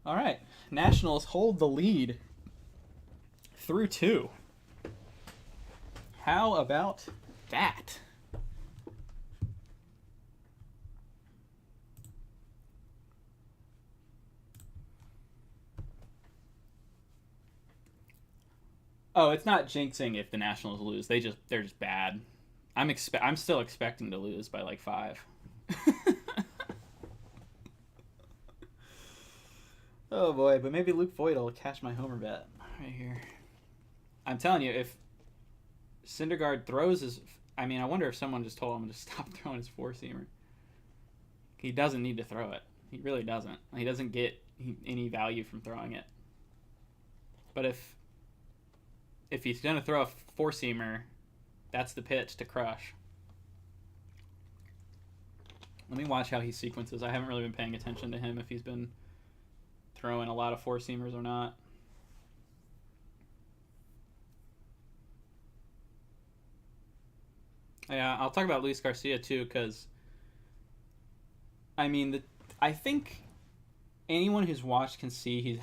All right, Nationals hold the lead through 2. How about that? Oh, it's not jinxing if the Nationals lose. They're just bad. I'm still expecting to lose by like 5. Oh boy, but maybe Luke Voigt will catch my homer bet right here. I'm telling you, if Syndergaard throws his... I mean, I wonder if someone just told him to stop throwing his 4-seamer. He doesn't need to throw it. He really doesn't. He doesn't get any value from throwing it. But if he's going to throw a 4-seamer, that's the pitch to crush. Let me watch how he sequences. I haven't really been paying attention to him if he's been throwing a lot of 4-seamers or not. Yeah, I'll talk about Luis Garcia too, because I mean, I think anyone who's watched can see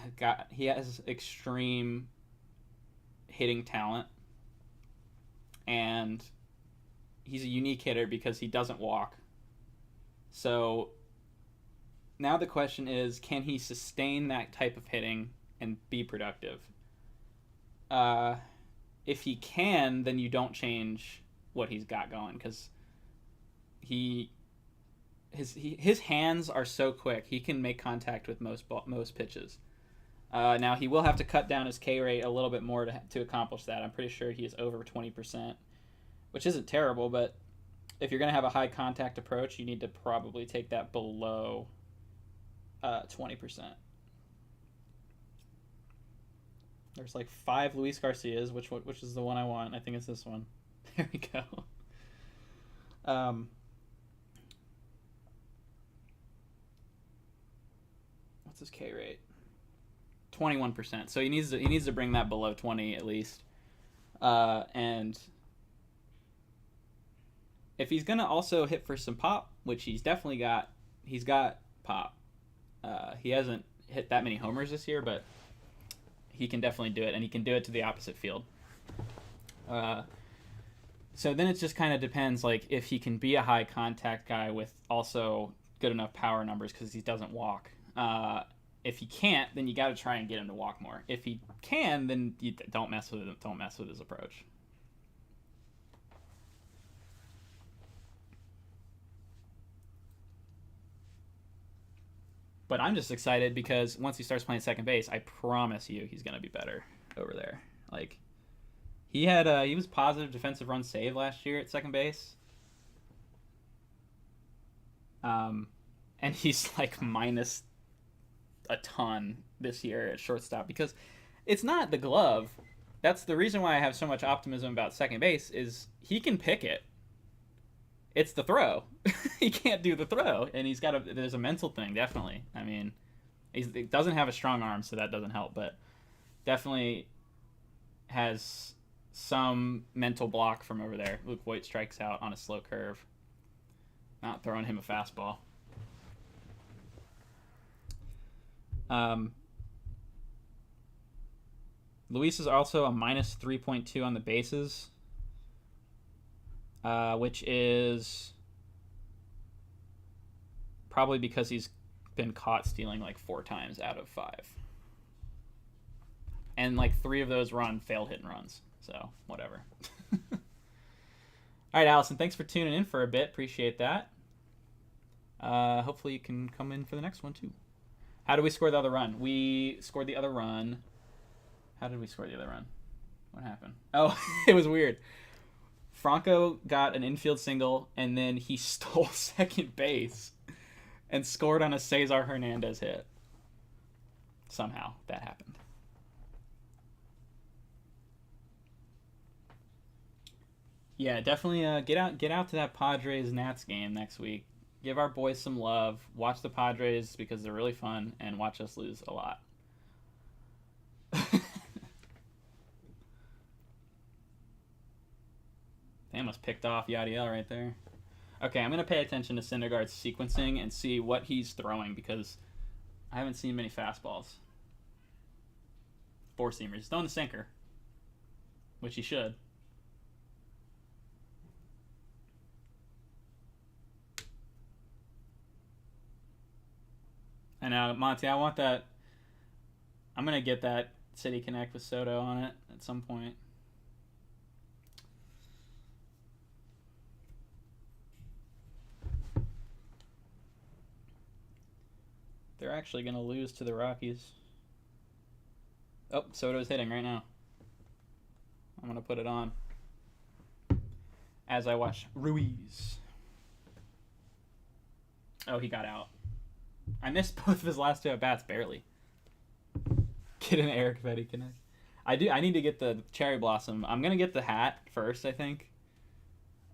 he has extreme hitting talent. and he's a unique hitter because he doesn't walk. So now the question is, can he sustain that type of hitting and be productive? If he can, then you don't change what he's got going, because his hands are so quick. He can make contact with most pitches. Now he will have to cut down his K rate a little bit more to accomplish that. I'm pretty sure he is over 20%, which isn't terrible, but if you're going to have a high contact approach, you need to probably take that below 20%. There's like 5 Luis Garcias, which is the one I want. I think it's this one. There we go. What's his K rate? 21%. So he needs to bring that below 20 at least. And if he's gonna also hit for some pop, which he's definitely got, he's got pop. He hasn't hit that many homers this year, but he can definitely do it, and he can do it to the opposite field. So then it just kind of depends, like, if he can be a high contact guy with also good enough power numbers because he doesn't walk. If he can't, then you got to try and get him to walk more. If he can, then you don't mess with him. Don't mess with his approach. But I'm just excited because once he starts playing second base, I promise you he's gonna be better over there. Like, he was positive defensive run save last year at second base. And he's like minus a ton this year at shortstop because it's not the glove. That's the reason why I have so much optimism about second base is he can pick it. It's the throw. He can't do the throw, and there's a mental thing, definitely. I mean, he doesn't have a strong arm, so that doesn't help, but definitely has some mental block from over there. Luke Voigt strikes out on a slow curve. Not throwing him a fastball. Luis is also a minus 3.2 on the bases. Which is probably because he's been caught stealing like 4 times out of 5. And like 3 of those failed hit and runs. So, whatever. All right, Allison, thanks for tuning in for a bit. Appreciate that. Hopefully you can come in for the next one, too. How did we score the other run? We scored the other run. How did we score the other run? What happened? Oh, it was weird. Franco got an infield single, and then he stole second base and scored on a Cesar Hernandez hit. Somehow that happened. Yeah, definitely get out to that Padres-Nats game next week. Give our boys some love. Watch the Padres because they're really fun, and watch us lose a lot. They almost picked off Yadiel right there. Okay, I'm going to pay attention to Syndergaard's sequencing and see what he's throwing because I haven't seen many fastballs. 4-seamers. He's throwing the sinker, which he should. I know, Monty, I want that. I'm going to get that City Connect with Soto on it at some point. They're actually going to lose to the Rockies. Oh, Soto's hitting right now. I'm going to put it on as I watch Ruiz. Oh, he got out. I missed both of his last 2 at-bats, barely. Get an Eric Vetty Connect. I need to get the Cherry Blossom. I'm going to get the hat first, I think.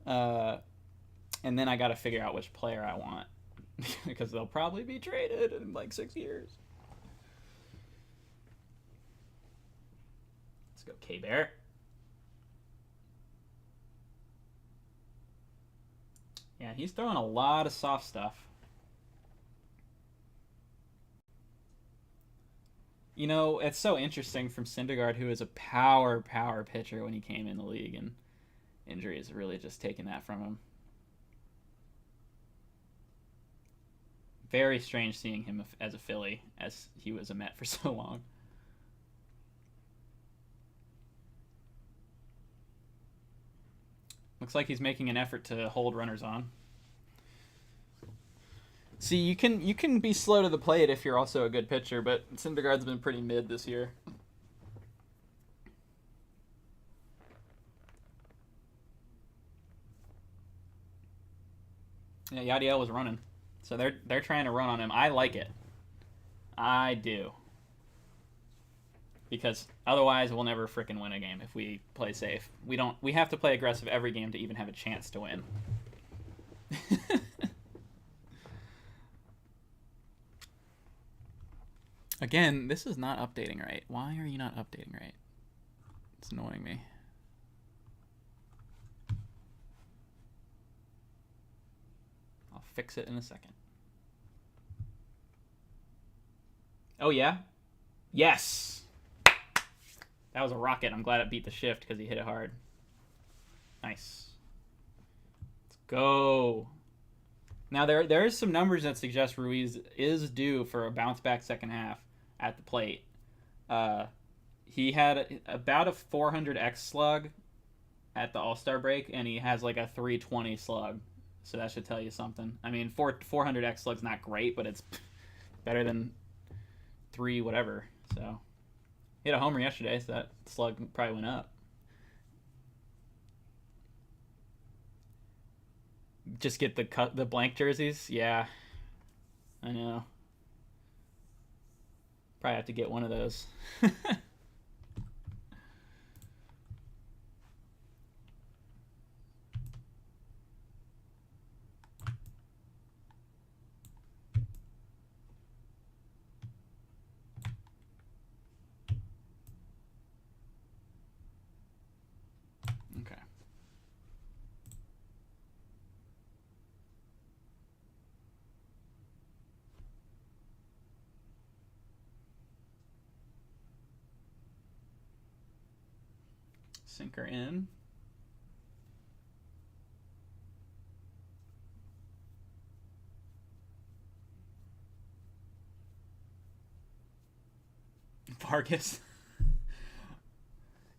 And then I got to figure out which player I want. Because they'll probably be traded in like 6 years. Let's go, K-Bear. Yeah, he's throwing a lot of soft stuff. You know, it's so interesting from Syndergaard, who was a power pitcher when he came in the league. And injury is really just taking that from him. Very strange seeing him as a Philly, as he was a Met for so long. Looks like he's making an effort to hold runners on. See, you can be slow to the plate if you're also a good pitcher, but Syndergaard's been pretty mid this year. Yeah, Yadiel was running. So they're trying to run on him. I like it. I do. Because otherwise we'll never freaking win a game if we play safe. We have to play aggressive every game to even have a chance to win. Again, this is not updating right. Why are you not updating right? It's annoying me. I'll fix it in a second. Oh, yeah? Yes! That was a rocket. I'm glad it beat the shift because he hit it hard. Nice. Let's go. Now, there is some numbers that suggest Ruiz is due for a bounce-back second half at the plate. He had about a 400x slug at the All-Star break, and he has like a 320 slug. So that should tell you something. I mean, 400x slug's not great, but it's better than 3 whatever. So he had a homer yesterday, so that slug probably went up. Just get the blank jerseys? Yeah, I know. Probably have to get one of those. Okay. Sinker in. Vargas.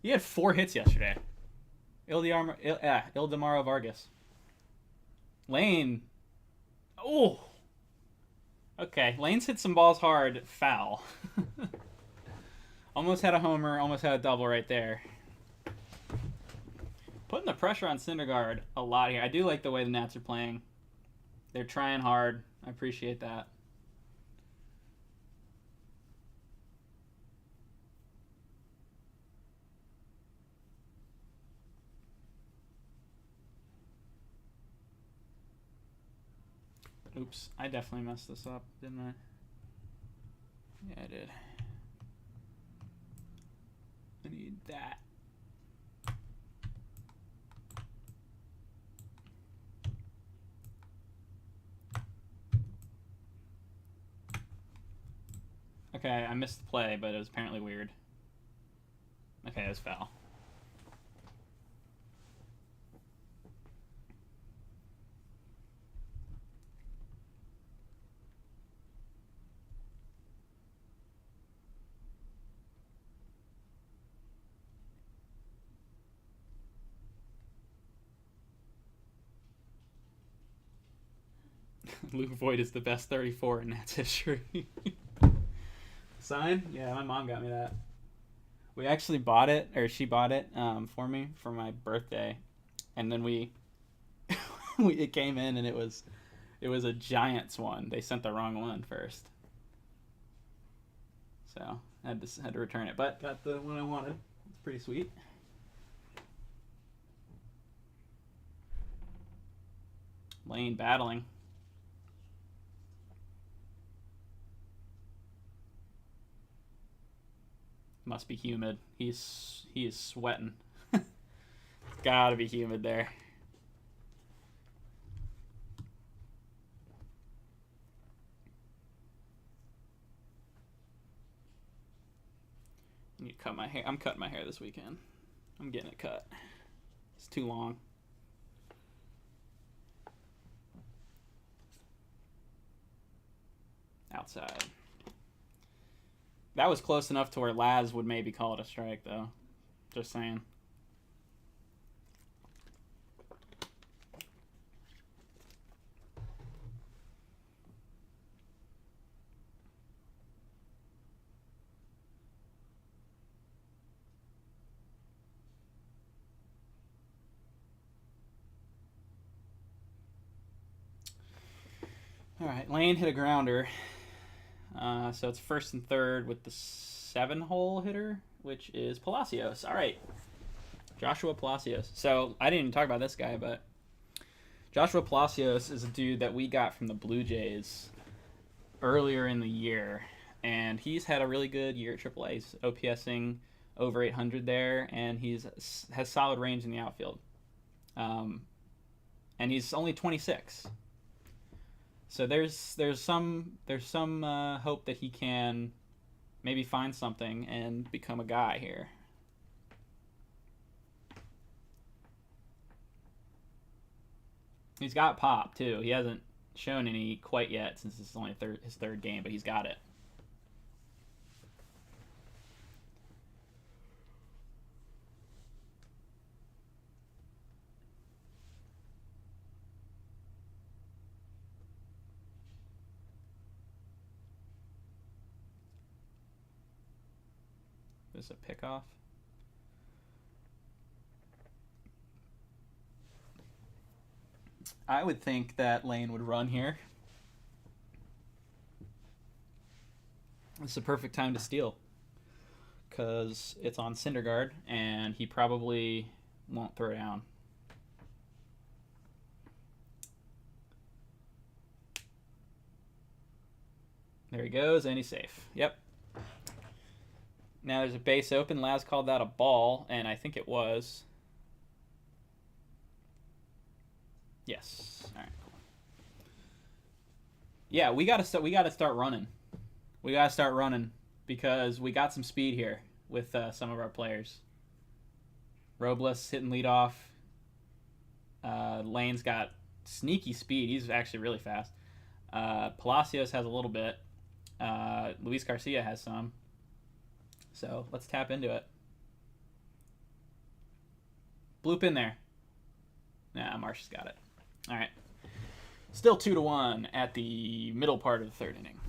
He had 4 hits yesterday. Ildemaro Vargas. Lane. Oh. Okay, Lane's hit some balls hard. Foul. Almost had a homer. Almost had a double right there. Putting the pressure on Syndergaard a lot here. I do like the way the Nats are playing. They're trying hard. I appreciate that. Oops, I definitely messed this up, didn't I? Yeah, I did. I need that. Okay, I missed the play, but it was apparently weird. Okay, it was foul. Luke Voigt is the best 34 in Nats history. Sign? Yeah, my mom got me that. We actually bought it, or she bought it for me for my birthday, and then it came in and it was a Giants one. They sent the wrong one first, so I had to return it, but got the one I wanted. It's pretty sweet. Lane battling. Must be humid. He is sweating. Gotta be humid there. I need to cut my hair. I'm cutting my hair this weekend. I'm getting it cut. It's too long. Outside. That was close enough to where Laz would maybe call it a strike, though. Just saying. All right, Lane hit a grounder. So it's first and third with the 7-hole hitter, which is Palacios. All right, Joshua Palacios. So I didn't even talk about this guy, but Joshua Palacios is a dude that we got from the Blue Jays earlier in the year, and he's had a really good year at AAA. He's OPSing over 800 there, and has solid range in the outfield. And he's only 26. So there's some hope that he can maybe find something and become a guy here. He's got pop too. He hasn't shown any quite yet since this is only his third game, but he's got it. This is a pickoff. I would think that Lane would run here. It's the perfect time to steal because it's on Syndergaard, and he probably won't throw down. There he goes, and he's safe. Yep. Now there's a base open. Laz called that a ball, and I think it was. Yes. All right. Cool. Yeah, we gotta start running. We gotta start running because we got some speed here with some of our players. Robles hitting leadoff. Lane's got sneaky speed. He's actually really fast. Palacios has a little bit. Luis Garcia has some. So let's tap into it. Bloop in there. Nah, Marsh has got it. All right. Still 2-1 at the middle part of the third inning.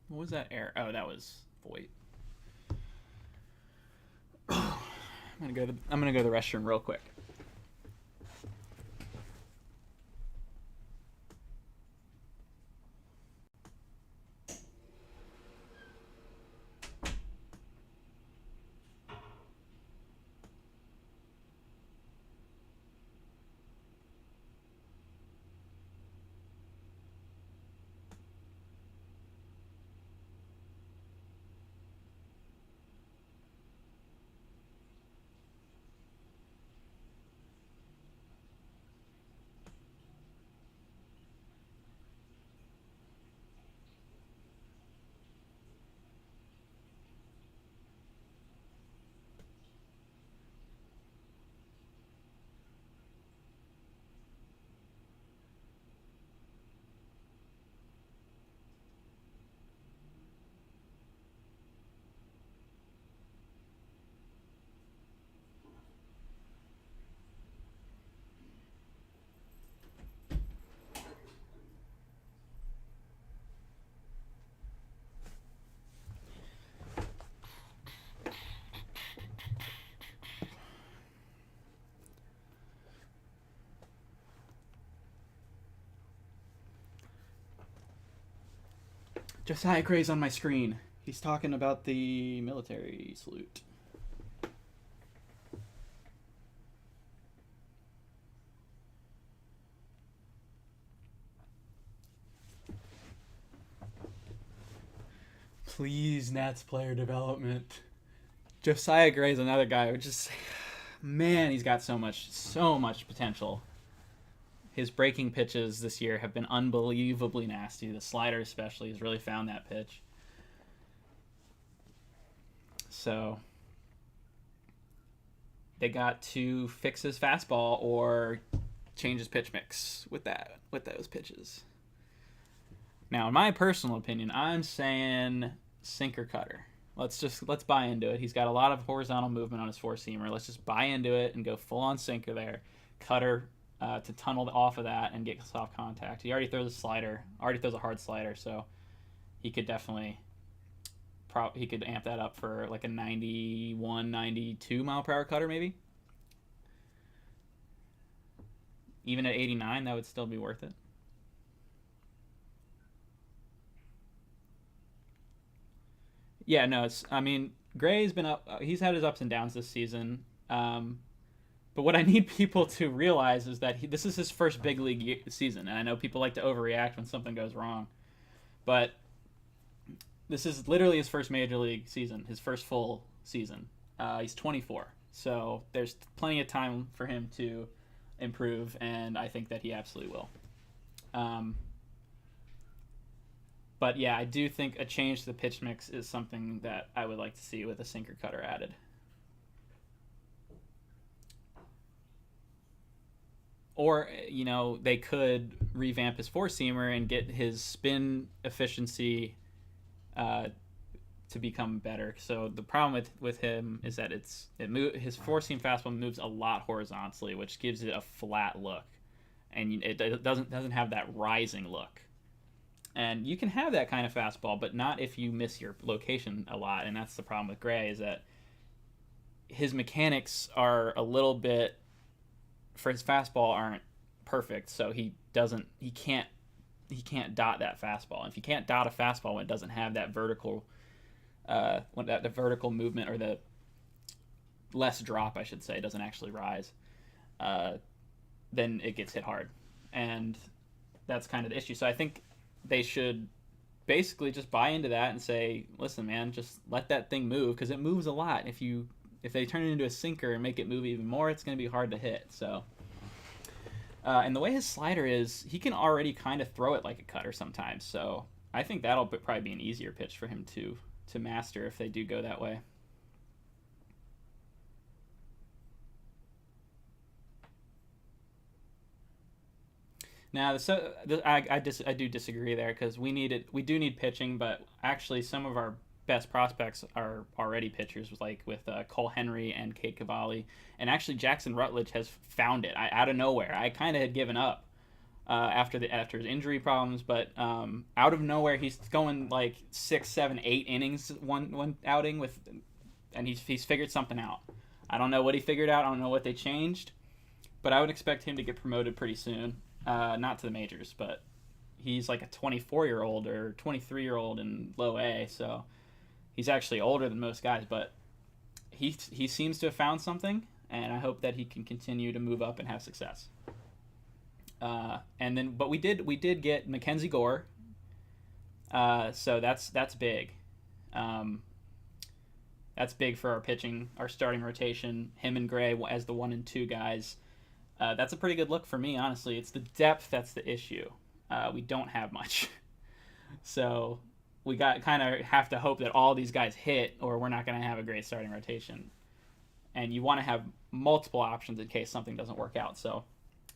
What was that error? Oh, that was Voigt. I'm gonna go to the restroom real quick. Josiah Gray's on my screen. He's talking about the military salute. Please, Nats player development. Josiah Gray's another guy who just, man, he's got so much potential. His breaking pitches this year have been unbelievably nasty. The slider especially has really found that pitch. So they got to fix his fastball or change his pitch mix with those pitches. Now, in my personal opinion, I'm saying sinker cutter. Let's buy into it. He's got a lot of horizontal movement on his four-seamer. Let's just buy into it and go full-on sinker there. Cutter to tunnel off of that and get soft contact. He already throws a slider. Already throws a hard slider, so he could definitely he could amp that up for like a 91, 92 mile per hour cutter maybe. Even at 89, that would still be worth it. Yeah, no, Gray's been up. He's had his ups and downs this season. But what I need people to realize is that this is his first big league season. And I know people like to overreact when something goes wrong. But this is literally his first major league season, his first full season. He's 24. So there's plenty of time for him to improve, and I think that he absolutely will. But yeah, I do think a change to the pitch mix is something that I would like to see with a sinker cutter added. Or, they could revamp his four-seamer and get his spin efficiency to become better. So the problem with him is that his four-seam fastball moves a lot horizontally, which gives it a flat look, and it doesn't have that rising look. And you can have that kind of fastball, but not if you miss your location a lot. And that's the problem with Gray, is that his mechanics are a little bit, for his fastball, aren't perfect. So he can't dot that fastball. And if you can't dot a fastball when it doesn't have that vertical, the vertical movement, or the less drop, I should say, doesn't actually rise, then it gets hit hard. And that's kind of the issue. So I think they should basically just buy into that and say, listen, man, just let that thing move, because it moves a lot. If they turn it into a sinker and make it move even more, it's going to be hard to hit. So, and the way his slider is, he can already kind of throw it like a cutter sometimes. So I think that'll probably be an easier pitch for him to master if they do go that way. Now, I do disagree there, because we do need pitching, but actually some of our best prospects are already pitchers, with Cole Henry and Kate Cavalli, and actually Jackson Rutledge has found it out of nowhere. I kind of had given up after his injury problems, but out of nowhere he's going like 6, 7, 8 innings one outing and he's figured something out. I don't know what he figured out. I don't know what they changed, but I would expect him to get promoted pretty soon. Not to the majors, but he's like a 24-year-old or 23-year-old in low A, so he's actually older than most guys, but he seems to have found something, and I hope that he can continue to move up and have success. But we did get Mackenzie Gore, so that's big. That's big for our pitching, our starting rotation. Him and Gray as the 1 and 2 guys. That's a pretty good look for me, honestly. It's the depth that's the issue. We don't have much. So we kind of have to hope that all these guys hit, or we're not going to have a great starting rotation. And you want to have multiple options in case something doesn't work out. So,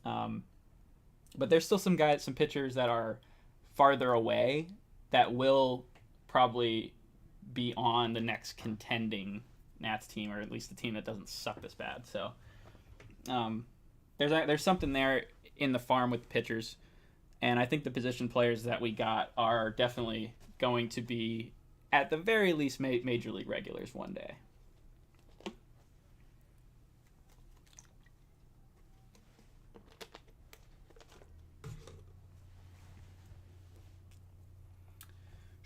but there's still some pitchers that are farther away that will probably be on the next contending Nats team, or at least the team that doesn't suck this bad. So, there's something there in the farm with pitchers, and I think the position players that we got are definitely going to be, at the very least, major league regulars one day.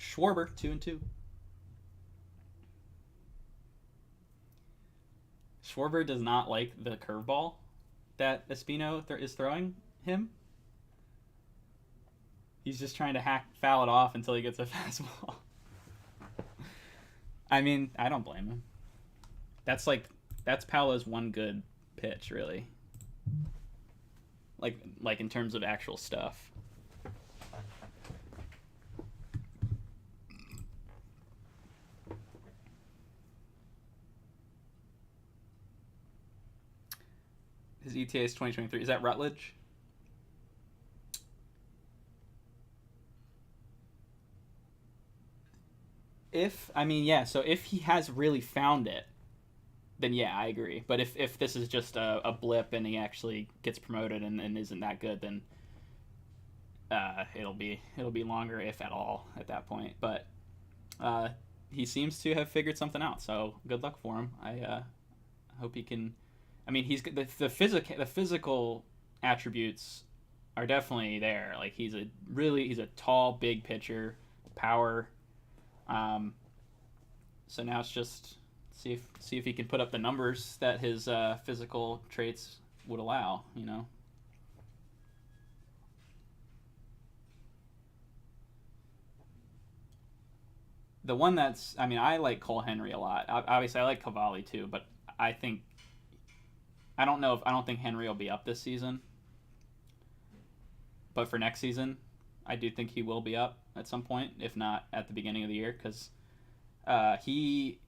Schwarber, 2-2. Schwarber does not like the curveball that Espino is throwing him. He's just trying to foul it off until he gets a fastball. I mean, I don't blame him. That's Paolo's one good pitch, really. Like in terms of actual stuff. His ETA is 2023. Is that Rutledge? So if he has really found it, then yeah, I agree. But if this is just a blip and he actually gets promoted and isn't that good, then it'll be longer, if at all, at that point. But he seems to have figured something out, so good luck for him. I hope he can. I mean, he's the physical attributes are definitely there. Like he's a tall, big pitcher, power. So now it's just see if he can put up the numbers that his physical traits would allow. You know. The one that's, I mean, I like Cole Henry a lot. Obviously, I like Cavalli too, but I don't think Henry will be up this season. But for next season, I do think he will be up at some point, if not at the beginning of the year, because he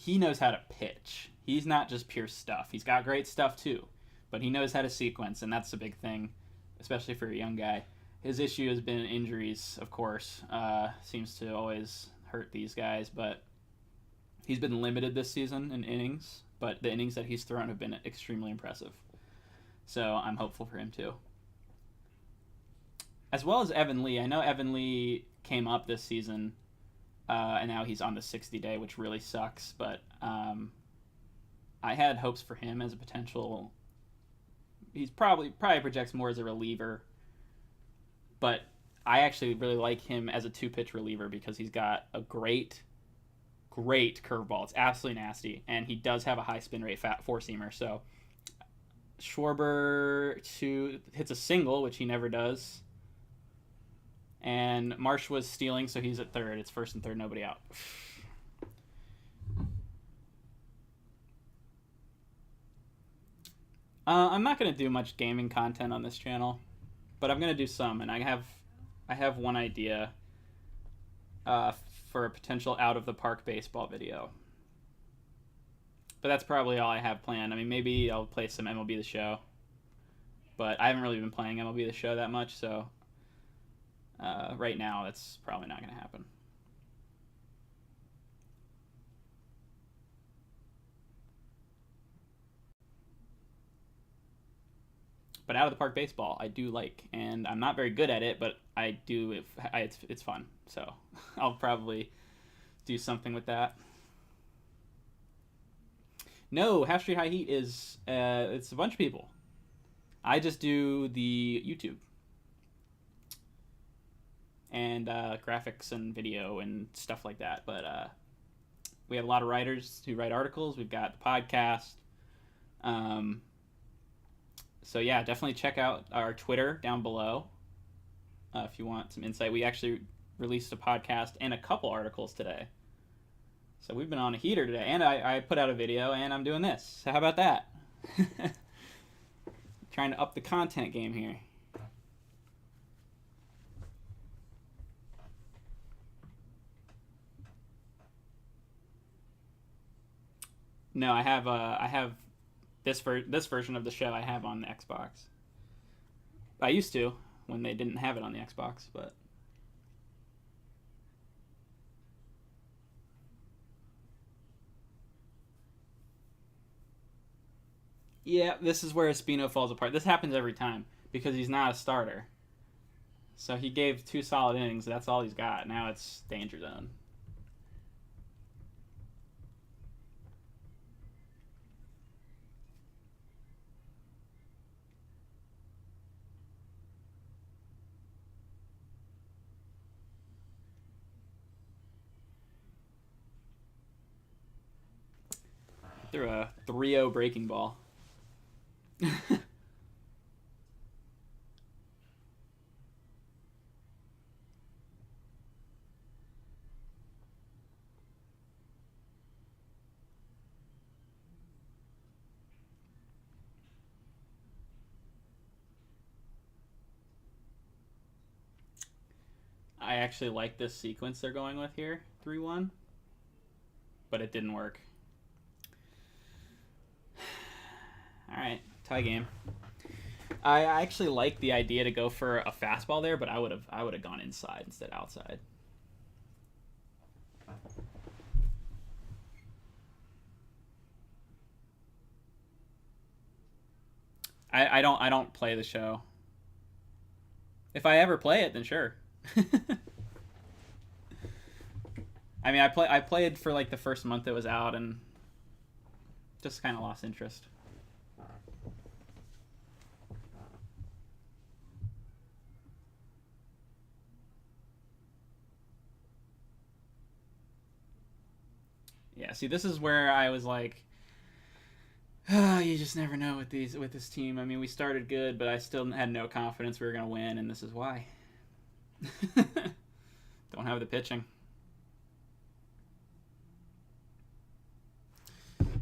knows how to pitch. He's not just pure stuff. He's got great stuff too, but he knows how to sequence, and that's a big thing, especially for a young guy. His issue has been injuries, of course. Seems to always hurt these guys, but he's been limited this season in innings, but the innings that he's thrown have been extremely impressive. So I'm hopeful for him too. As well as Evan Lee. I know Evan Lee came up this season, and now he's on the 60-day, which really sucks, but I had hopes for him as a potential. He's probably projects more as a reliever, but I actually really like him as a two-pitch reliever because he's got a great curveball. It's absolutely nasty, and he does have a high spin rate four-seamer. So Schwarber hits a single, which he never does, and Marsh was stealing, so he's at third. It's first and third, nobody out. I'm not going to do much gaming content on this channel, but I'm going to do some, and I have one idea for a potential out-of-the-park baseball video. But that's probably all I have planned. I mean, maybe I'll play some MLB The Show, but I haven't really been playing MLB The Show that much, so right now that's probably not going to happen. But out of the park baseball, I do like, and I'm not very good at it, but I do. It's fun, so I'll probably do something with that. No, Half Street High Heat is it's a bunch of people. I just do the YouTube and graphics and video and stuff like that. But we have a lot of writers who write articles. We've got the podcast. So yeah, definitely check out our Twitter down below if you want some insight. We actually released a podcast and a couple articles today. So we've been on a heater today, and I put out a video, and I'm doing this. So how about that? Trying to up the content game here. No, I have this version of the show I have on the Xbox. I used to when they didn't have it on the Xbox, but yeah, this is where Espino falls apart. This happens every time because he's not a starter. So he gave 2 solid innings. That's all he's got. Now it's danger zone. Threw a 3-0 breaking ball. I actually like this sequence they're going with here, 3-1, but it didn't work. All right, tie game. I actually like the idea to go for a fastball there, but I would have gone inside instead of outside. I don't play the show. If I ever play it, then sure. I mean, I played for like the first month it was out and just kind of lost interest. Yeah, see, this is where I was like, oh, you just never know with this team. I mean, we started good, but I still had no confidence we were going to win, and this is why. Don't have the pitching.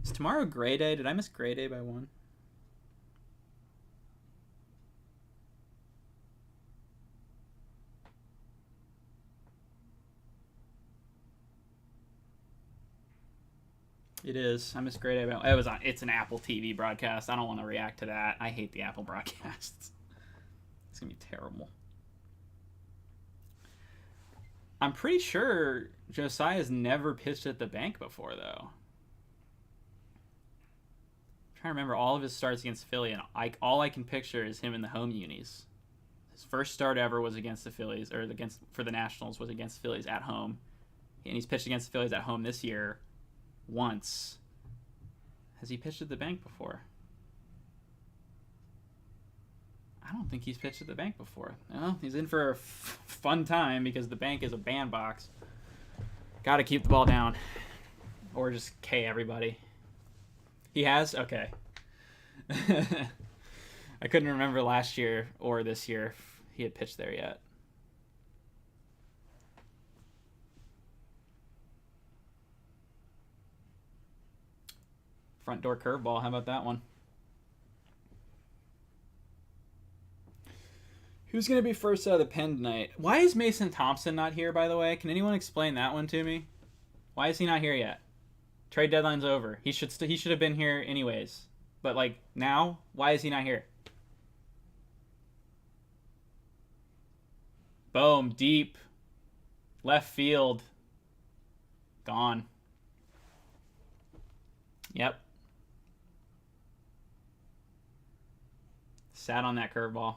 Is tomorrow Gray Day? Did I miss Gray Day by one? It is. I miss Gray Day. It was on. It's an Apple TV broadcast. I don't want to react to that. I hate the Apple broadcasts. It's gonna be terrible. I'm pretty sure Josiah's never pitched at the bank before, though. I'm trying to remember all of his starts against Philly, and all I can picture is him in the home unis. His first start ever was against the Phillies, or for the Nationals was against Phillies at home, and he's pitched against the Phillies at home this year once. Has he pitched at the bank before? I don't think he's pitched at the bank before. Well, he's in for a fun time because the bank is a bandbox. Got to keep the ball down, or just K everybody. He has? Okay. I couldn't remember last year or this year if he had pitched there yet. Front door curveball. How about that one? Who's going to be first out of the pen tonight? Why is Mason Thompson not here, by the way? Can anyone explain that one to me? Why is he not here yet? Trade deadline's over. He should have been here anyways. But, like, now? Why is he not here? Boom. Deep. Left field. Gone. Yep. Sat on that curveball.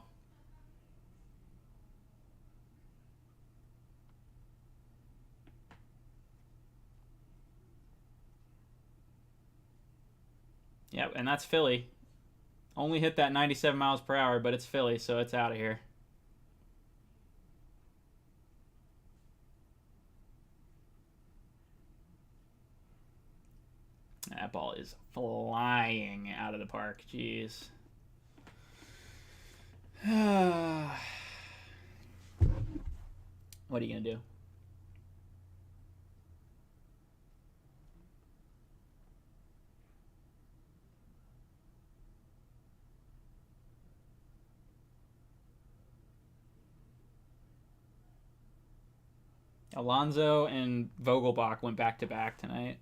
Yep, and that's Philly. Only hit that 97 miles per hour, but it's Philly, so it's out of here. That ball is flying out of the park. Jeez. What are you going to do? Alonso and Vogelbach went back-to-back tonight.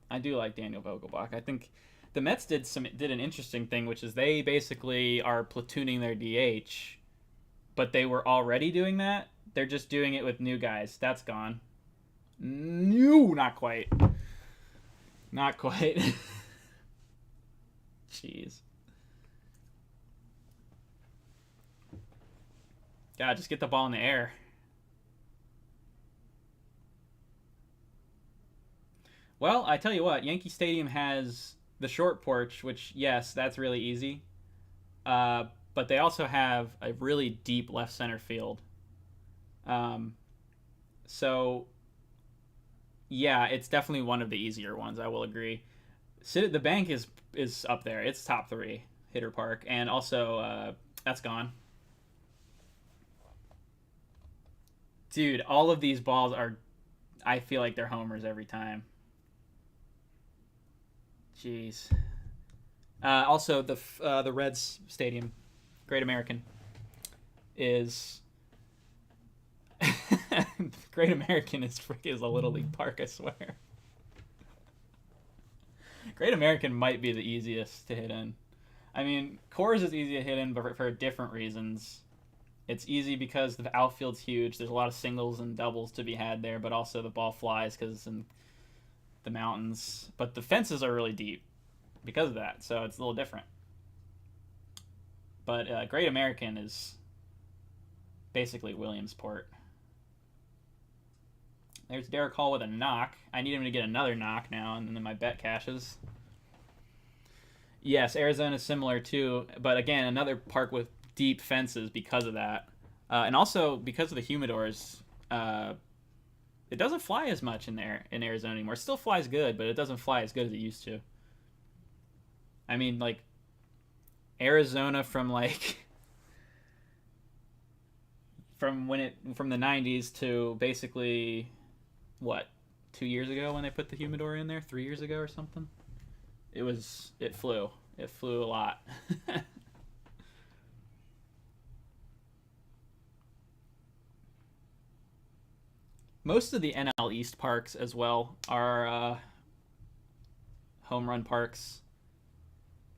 I do like Daniel Vogelbach. I think the Mets did an interesting thing, which is they basically are platooning their DH, but they were already doing that. They're just doing it with new guys. That's gone. No, not quite. Not quite. Jeez. God, just get the ball in the air. Well, I tell you what, Yankee Stadium has the short porch, which, yes, that's really easy. But they also have a really deep left center field. So, yeah, it's definitely one of the easier ones, I will agree. Sit at the bank is up there. It's top 3 hitter park. And also, that's gone. Dude, all of these balls are, I feel like they're homers every time. Jeez. Also, the Reds Stadium, Great American. is Great American is a Little League park, I swear. Great American might be the easiest to hit in. I mean, Coors is easy to hit in, but for different reasons. It's easy because the outfield's huge. There's a lot of singles and doubles to be had there, but also the ball flies because it's in the mountains. But the fences are really deep because of that, so it's a little different. But Great American is basically Williamsport. There's Derek Hall with a knock. I need him to get another knock now, and then my bet cashes. Yes, Arizona is similar too, but again, another park with deep fences because of that. And also because of the humidors, it doesn't fly as much in there in Arizona anymore. It still flies good, but it doesn't fly as good as it used to. I mean, like, Arizona from the 90s to basically what, 2 years ago when they put the humidor in there, 3 years ago or something. It flew a lot. Most of the NL East parks as well are home run parks.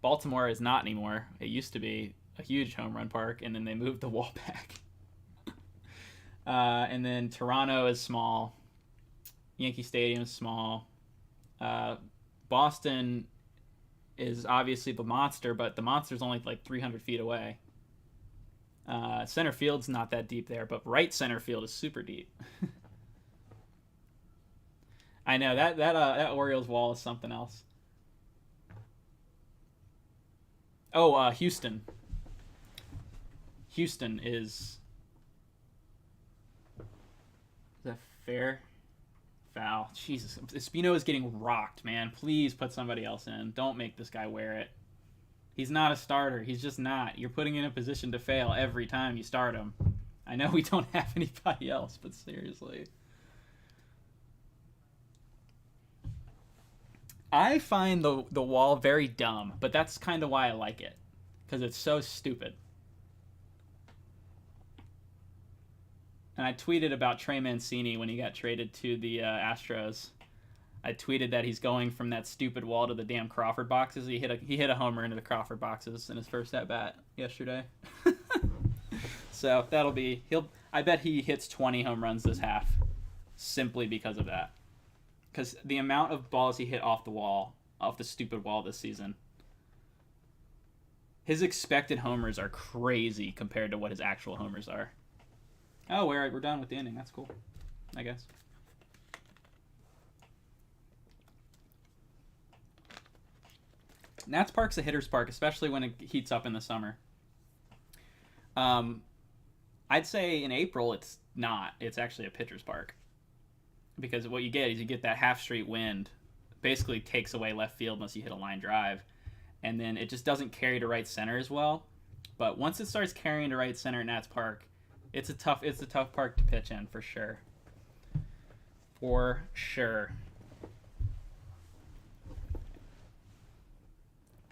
Baltimore is not anymore. It used to be a huge home run park, and then they moved the wall back. And then Toronto is small. Yankee Stadium is small. Boston is obviously the monster, but the monster's only like 300 feet away. Center field's not that deep there, but right center field is super deep. I know that Orioles wall is something else. Oh, Houston. Houston is that fair? Foul. Jesus, Espino is getting rocked, man. Please put somebody else in. Don't make this guy wear it. He's not a starter. He's just not. You're putting him in a position to fail every time you start him. I know we don't have anybody else, but seriously. I find the wall very dumb, but that's kind of why I like it. Because it's so stupid. And I tweeted about Trey Mancini when he got traded to the Astros. I tweeted that he's going from that stupid wall to the damn Crawford boxes. He hit a homer into the Crawford boxes in his first at bat yesterday. So that'll be I bet he hits 20 home runs this half, simply because of that. Because the amount of balls he hit off the stupid wall this season. His expected homers are crazy compared to what his actual homers are. Oh, we're done with the inning. That's cool, I guess. Nats Park's a hitter's park, especially when it heats up in the summer. I'd say in April it's not. It's actually a pitcher's park. Because what you get is you get that half-straight wind. Basically takes away left field unless you hit a line drive. And then it just doesn't carry to right center as well. But once it starts carrying to right center at Nats Park, it's a tough park to pitch in, for sure. For sure.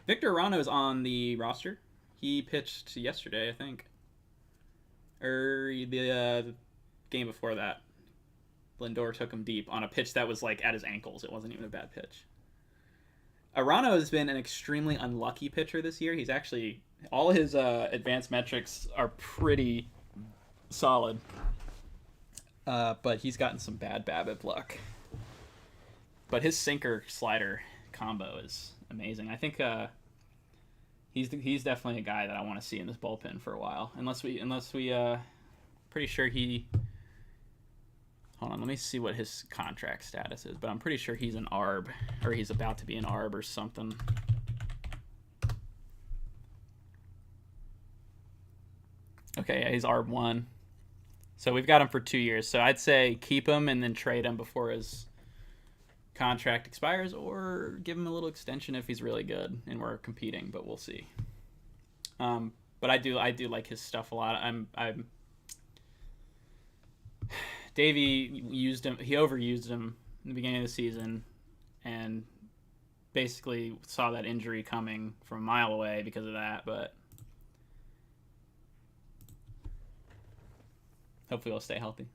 Victor Arano's on the roster. He pitched yesterday, I think. Or the game before that. Lindor took him deep on a pitch that was like at his ankles. It wasn't even a bad pitch. Arano has been an extremely unlucky pitcher this year. He's actually, all his advanced metrics are pretty solid. But he's gotten some bad BABIP luck. But his sinker slider combo is amazing. I think he's definitely a guy that I want to see in this bullpen for a while. Unless we pretty sure he. Hold on, let me see what his contract status is. But I'm pretty sure he's an ARB, or he's about to be an ARB or something. Okay, yeah, he's ARB 1. So we've got him for 2 years. So I'd say keep him and then trade him before his contract expires, or give him a little extension if he's really good and we're competing. But we'll see. But I do like his stuff a lot. Davey used him. He overused him in the beginning of the season, and basically saw that injury coming from a mile away because of that. But Hopefully, he'll stay healthy.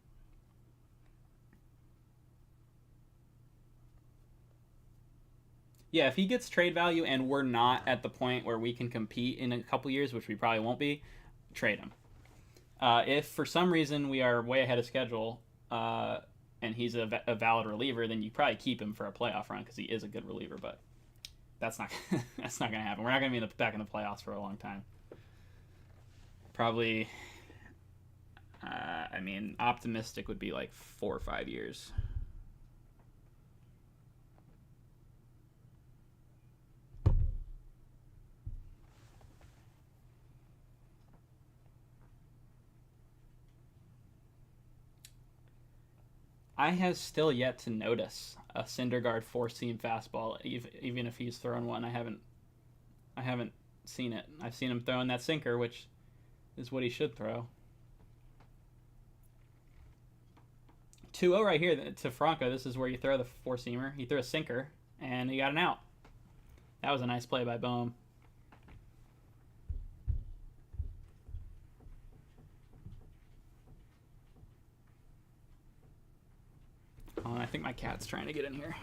Yeah, if he gets trade value and we're not at the point where we can compete in a couple years, which we probably won't be, trade him. If for some reason we are way ahead of schedule and he's a valid reliever, then you probably keep him for a playoff run because he is a good reliever. But that's not that's not going to happen. We're not going to be back in the playoffs for a long time. Probably, I mean, optimistic would be like 4 or 5 years. I have still yet to notice a Syndergaard 4-seam fastball, even if he's thrown one. I haven't seen it. I've seen him throwing that sinker, which is what he should throw. 2-0 right here to Franco. This is where you throw the 4-seamer. He threw a sinker, and he got an out. That was a nice play by Bohm. Oh, I think my cat's trying to get in here.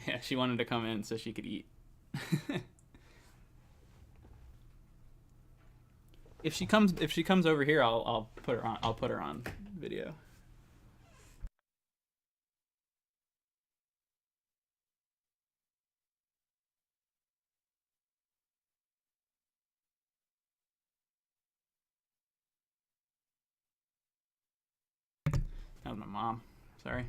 Yeah, she wanted to come in so she could eat. If she comes over here, I'll put her on video. That was my mom. Sorry.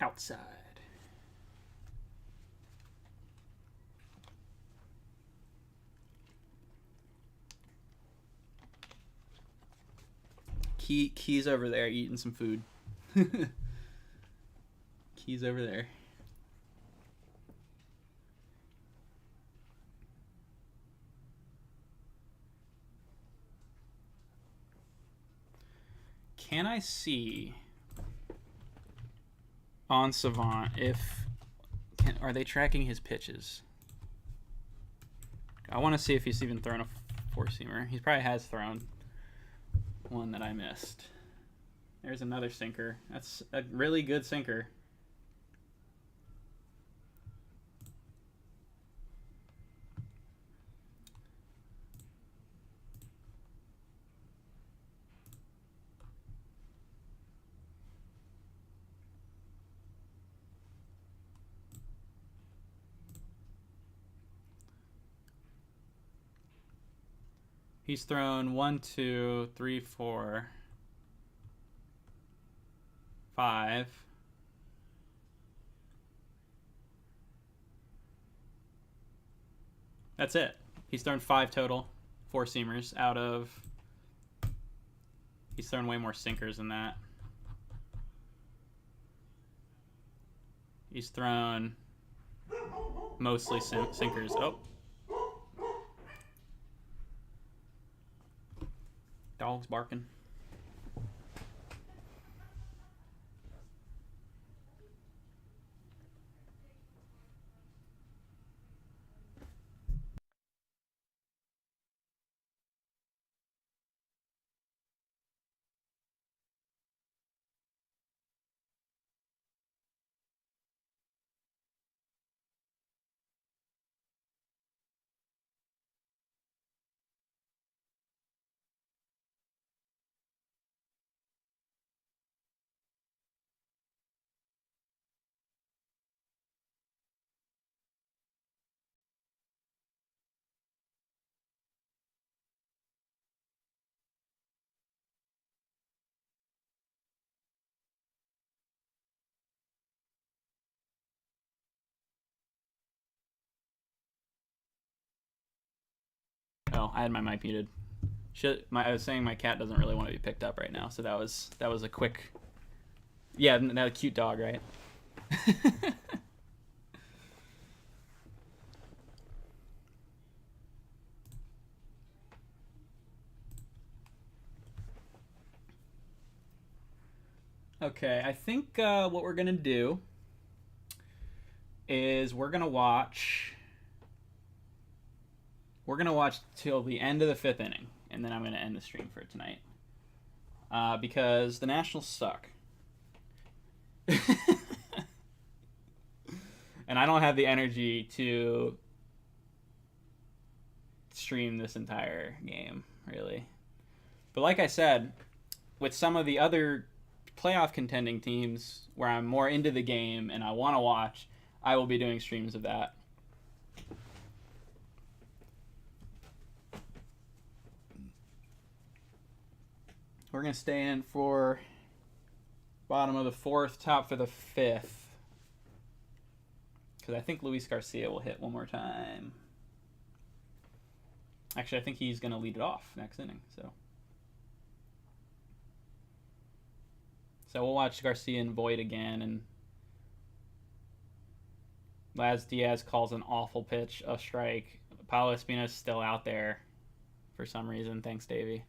Outside. Key's over there eating some food. Key's over there. Can I see on Savant are they tracking his pitches? I want to see if he's even thrown a 4-seamer. He probably has thrown one that I missed. There's another sinker. That's a really good sinker. He's thrown 1, 2, 3, 4, 5. That's it. He's thrown 5 total 4-seamers out of. He's thrown way more sinkers than that. He's thrown mostly sinkers. Oh. Dog's barking. Oh, I had my mic muted. I was saying my cat doesn't really want to be picked up right now, so that was a quick. Yeah, that cute dog, right? Okay, I think what we're gonna do is we're gonna watch till the end of the 5th inning, and then I'm gonna end the stream for tonight because the Nationals suck, and I don't have the energy to stream this entire game really. But like I said, with some of the other playoff contending teams where I'm more into the game and I want to watch, I will be doing streams of that. We're going to stay in for bottom of the 4th, top for the 5th. Because I think Luis Garcia will hit one more time. Actually, I think he's going to lead it off next inning. So we'll watch Garcia and Voigt again. And Laz Diaz calls an awful pitch, a strike. Paolo Espino is still out there for some reason. Thanks, Davey.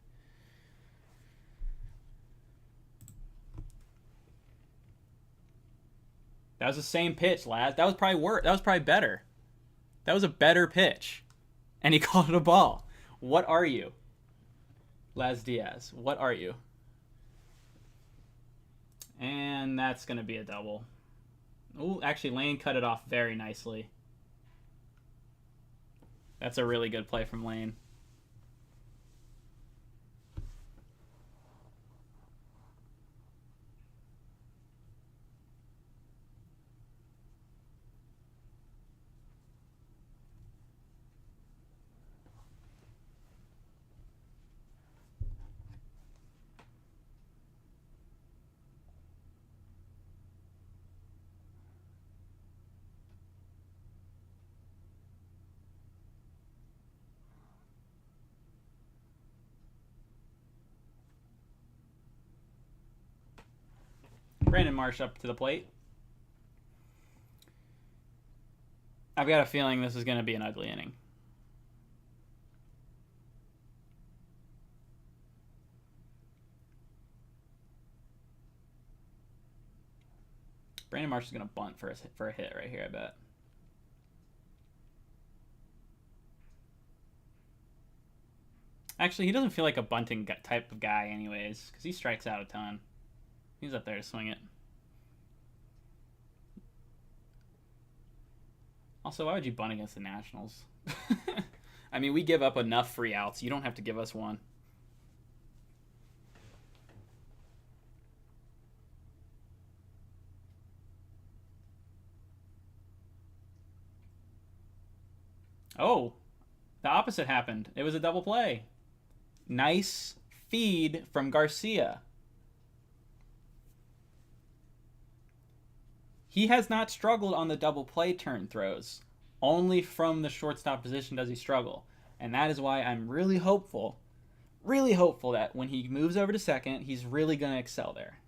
That was the same pitch, Laz. That was probably worse. That was probably better. That was a better pitch. And he called it a ball. What are you? Laz Diaz. What are you? And that's going to be a double. Oh, actually, Lane cut it off very nicely. That's a really good play from Lane. Brandon Marsh up to the plate. I've got a feeling this is going to be an ugly inning. Brandon Marsh is going to bunt for a hit right here, I bet. Actually, he doesn't feel like a bunting type of guy anyways, because he strikes out a ton. He's up there to swing it. Also, why would you bunt against the Nationals? I mean, we give up enough free outs. You don't have to give us one. Oh, the opposite happened. It was a double play. Nice feed from Garcia. He has not struggled on the double play turn throws. Only from the shortstop position does he struggle. And that is why I'm really hopeful that when he moves over to second, he's really going to excel there.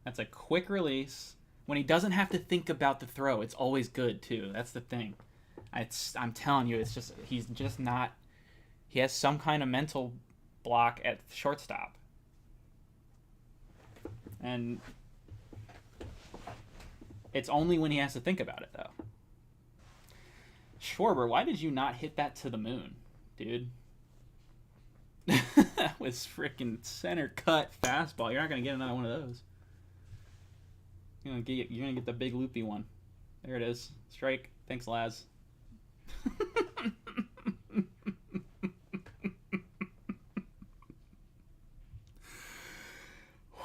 That's a quick release. When he doesn't have to think about the throw, it's always good, too. That's the thing. I'm telling you, he's just not... He has some kind of mental block at shortstop. And it's only when he has to think about it, though. Schwarber, why did you not hit that to the moon, dude? That was freaking center cut fastball. You're not going to get another one of those. You're going to get the big loopy one. There it is. Strike. Thanks, Laz.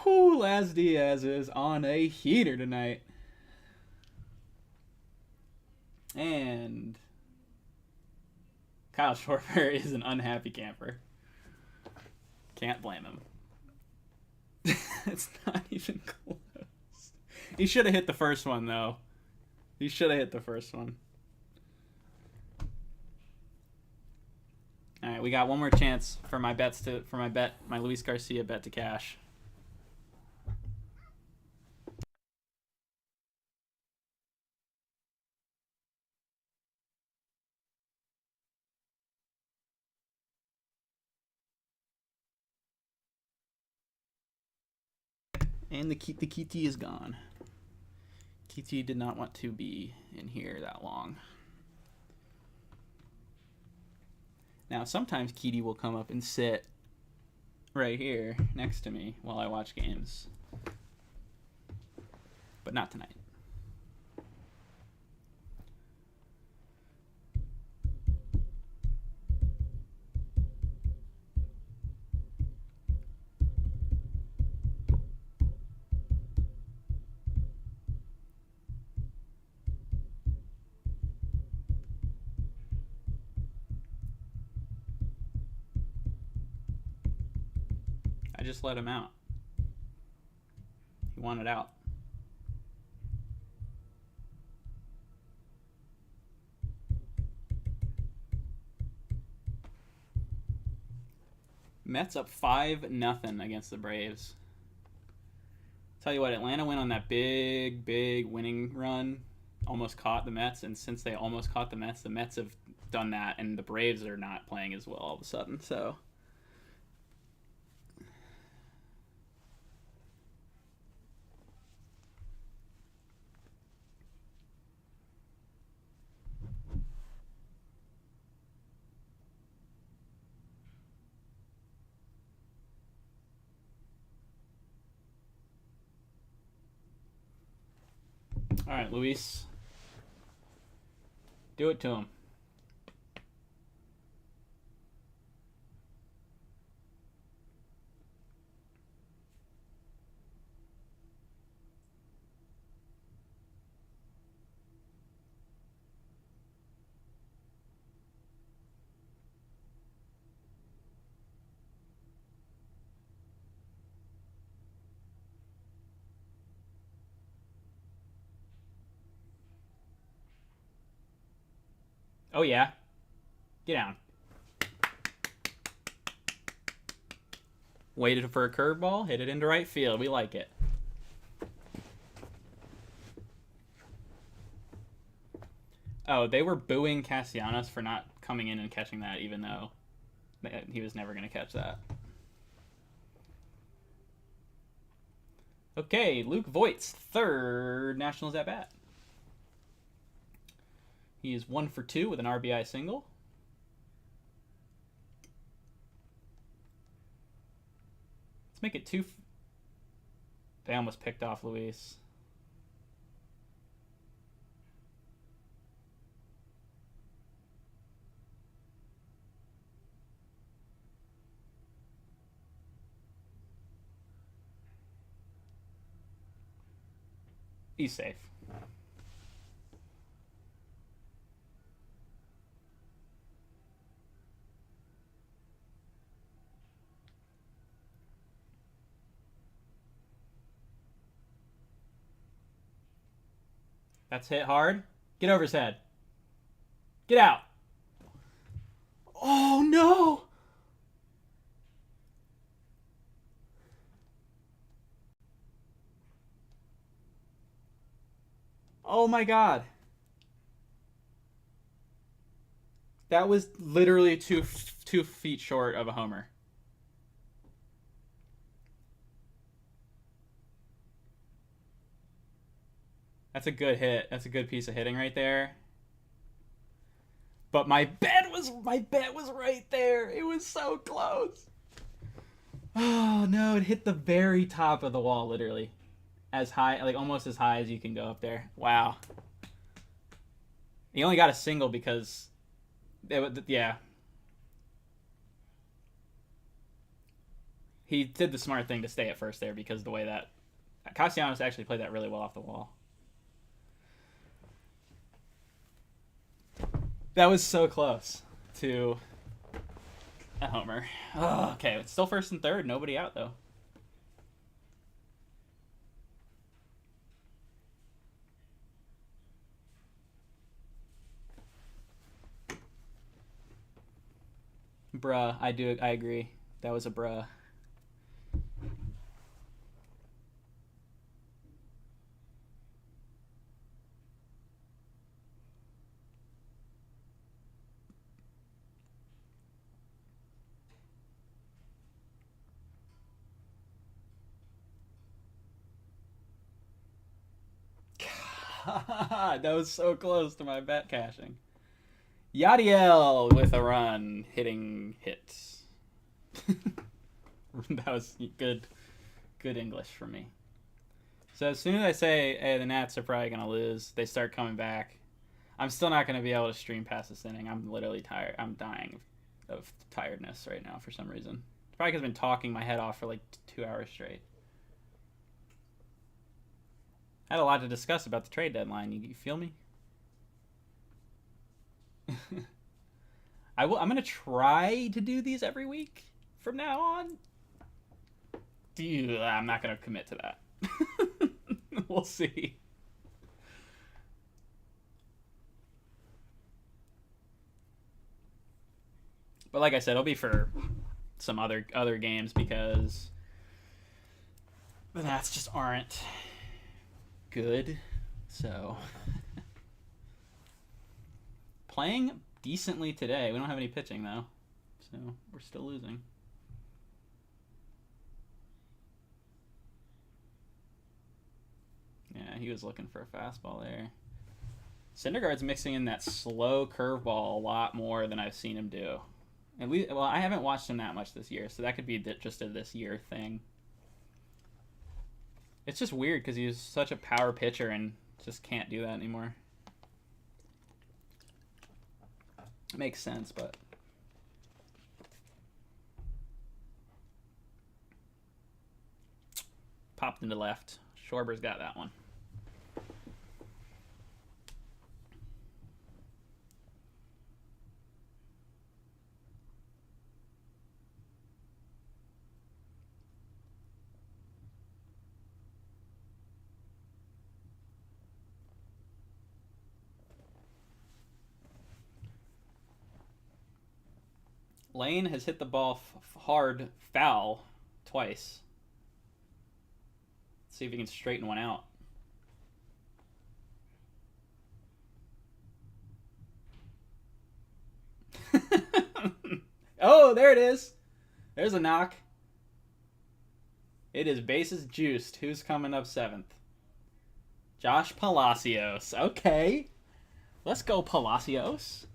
Whew, Laz Diaz is on a heater tonight. And Kyle Schwarber is an unhappy camper. Can't blame him. It's not even close. He should have hit the first one, though. He should have hit the first one. All right, we got one more chance for my my Luis Garcia bet to cash. And the Kitty is gone. Kitty did not want to be in here that long. Now, sometimes Kitty will come up and sit right here next to me while I watch games. But not tonight. I just let him out. He wanted out. Mets up 5-0 against the Braves. Tell you what, Atlanta went on that big winning run, almost caught the Mets, and since they almost caught the Mets have done that, and the Braves are not playing as well all of a sudden, so... All right, Luis. Do it to him. Oh, yeah. Get down. Waited for a curveball, hit it into right field. We like it. Oh, they were booing Castellanos for not coming in and catching that, even though he was never going to catch that. Okay, Luke Voigt's third Nationals at bat. He is 1 for 2 with an RBI single. Let's make it 2. They almost picked off Luis. He's safe. That's hit hard. Get over his head. Get out. Oh, no. Oh, my God. That was literally 2 feet short of a homer. That's a good hit. That's a good piece of hitting right there. But my bet was right there. It was so close. Oh no, it hit the very top of the wall, literally. As high, like almost as high as you can go up there. Wow. He only got a single because yeah. He did the smart thing to stay at first there because the way that Castellanos actually played that really well off the wall. That was so close to a homer. Oh, okay, it's still first and third. Nobody out, though. Bruh, I agree. That was a bruh. God, that was so close to my bet cashing. Yadiel with a run, hitting hits. That was good English for me. So as soon as I say, hey, the Nats are probably going to lose, they start coming back. I'm still not going to be able to stream past this inning. I'm literally tired. I'm dying of tiredness right now for some reason. It's probably because I've been talking my head off for like 2 hours straight. I had a lot to discuss about the trade deadline. You feel me? I'm going to try to do these every week from now on. Dude, I'm not going to commit to that. We'll see. But like I said, it'll be for some other games because the Nats just aren't good. So playing decently today. We don't have any pitching though, so we're still losing. Yeah, he was looking for a fastball there. Syndergaard's mixing in that slow curveball a lot more than I've seen him do. At least, well, I haven't watched him that much this year, so that could be just a this year thing. It's just weird because he's such a power pitcher and just can't do that anymore. It makes sense, but popped into left. Schwarber's got that one. Lane has hit the ball hard foul twice. Let's see if he can straighten one out. Oh, there it is. There's a knock. It is bases juiced. Who's coming up 7th? Josh Palacios. Okay. Let's go, Palacios.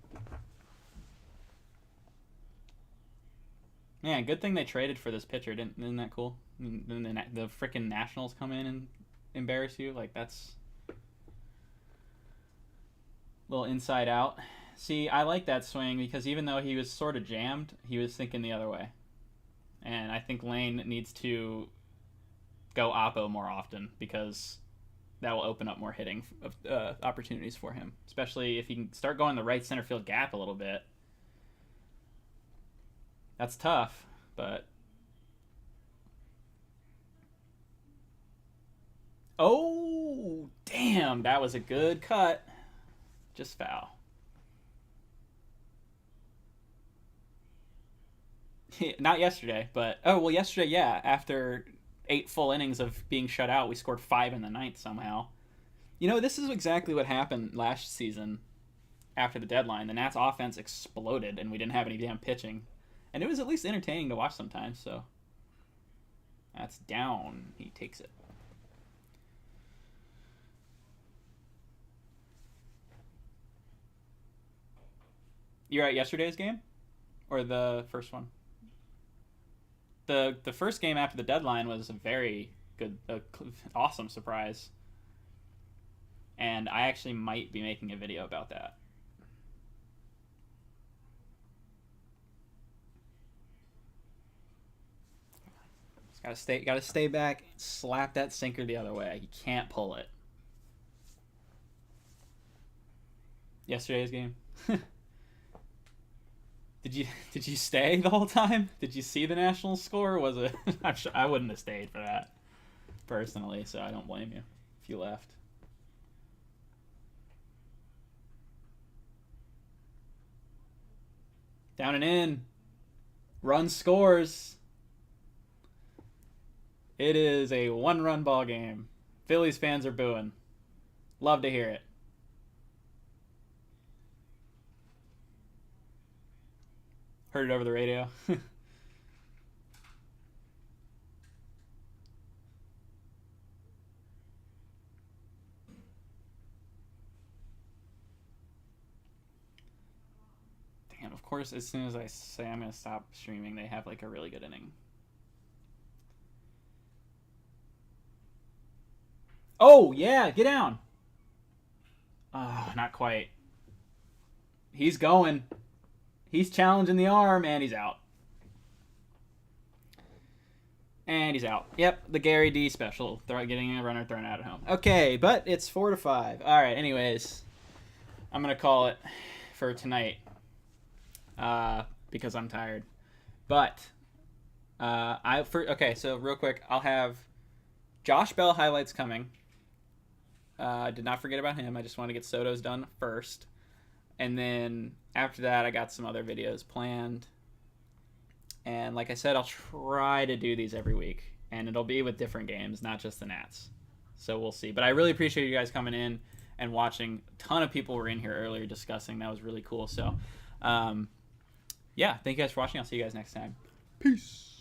Man, good thing they traded for this pitcher. Isn't that cool? Then the freaking Nationals come in and embarrass you. Like, that's a little inside out. See, I like that swing because even though he was sort of jammed, he was thinking the other way. And I think Lane needs to go oppo more often because that will open up more hitting opportunities for him, especially if he can start going the right center field gap a little bit. That's tough, but... Oh, damn, that was a good cut. Just foul. Not yesterday, but... Oh, well, yesterday, yeah. After 8 full innings of being shut out, we scored 5 in the 9th somehow. You know, this is exactly what happened last season after the deadline. The Nats offense exploded, and we didn't have any damn pitching. And it was at least entertaining to watch sometimes, so... That's down. He takes it. You're at yesterday's game? Or the first one? The first game after the deadline was a very good, awesome surprise. And I actually might be making a video about that. Just gotta stay back, slap that sinker the other way. You can't pull it. Yesterday's game. Did you stay the whole time? Did you see the Nationals score? Was it? I'm sure I wouldn't have stayed for that personally, so I don't blame you if you left. Down and in. Run scores. It is a 1-run ball game. Phillies fans are booing. Love to hear it. Heard it over the radio. Damn, of course, as soon as I say I'm going to stop streaming, they have like a really good inning. Oh, yeah, get down. Oh, not quite. He's going. He's challenging the arm, and he's out. And he's out. Yep, the Gary D special. Getting a runner thrown out at home. Okay, but it's 4-5. All right, anyways. I'm going to call it for tonight because I'm tired. But, okay, so real quick, I'll have Josh Bell highlights coming. Did not forget about him. I just want to get Soto's done first. And then after that, I got some other videos planned. And like I said, I'll try to do these every week. And it'll be with different games, not just the Nats. So we'll see. But I really appreciate you guys coming in and watching. A ton of people were in here earlier discussing. That was really cool. So, yeah, thank you guys for watching. I'll see you guys next time. Peace.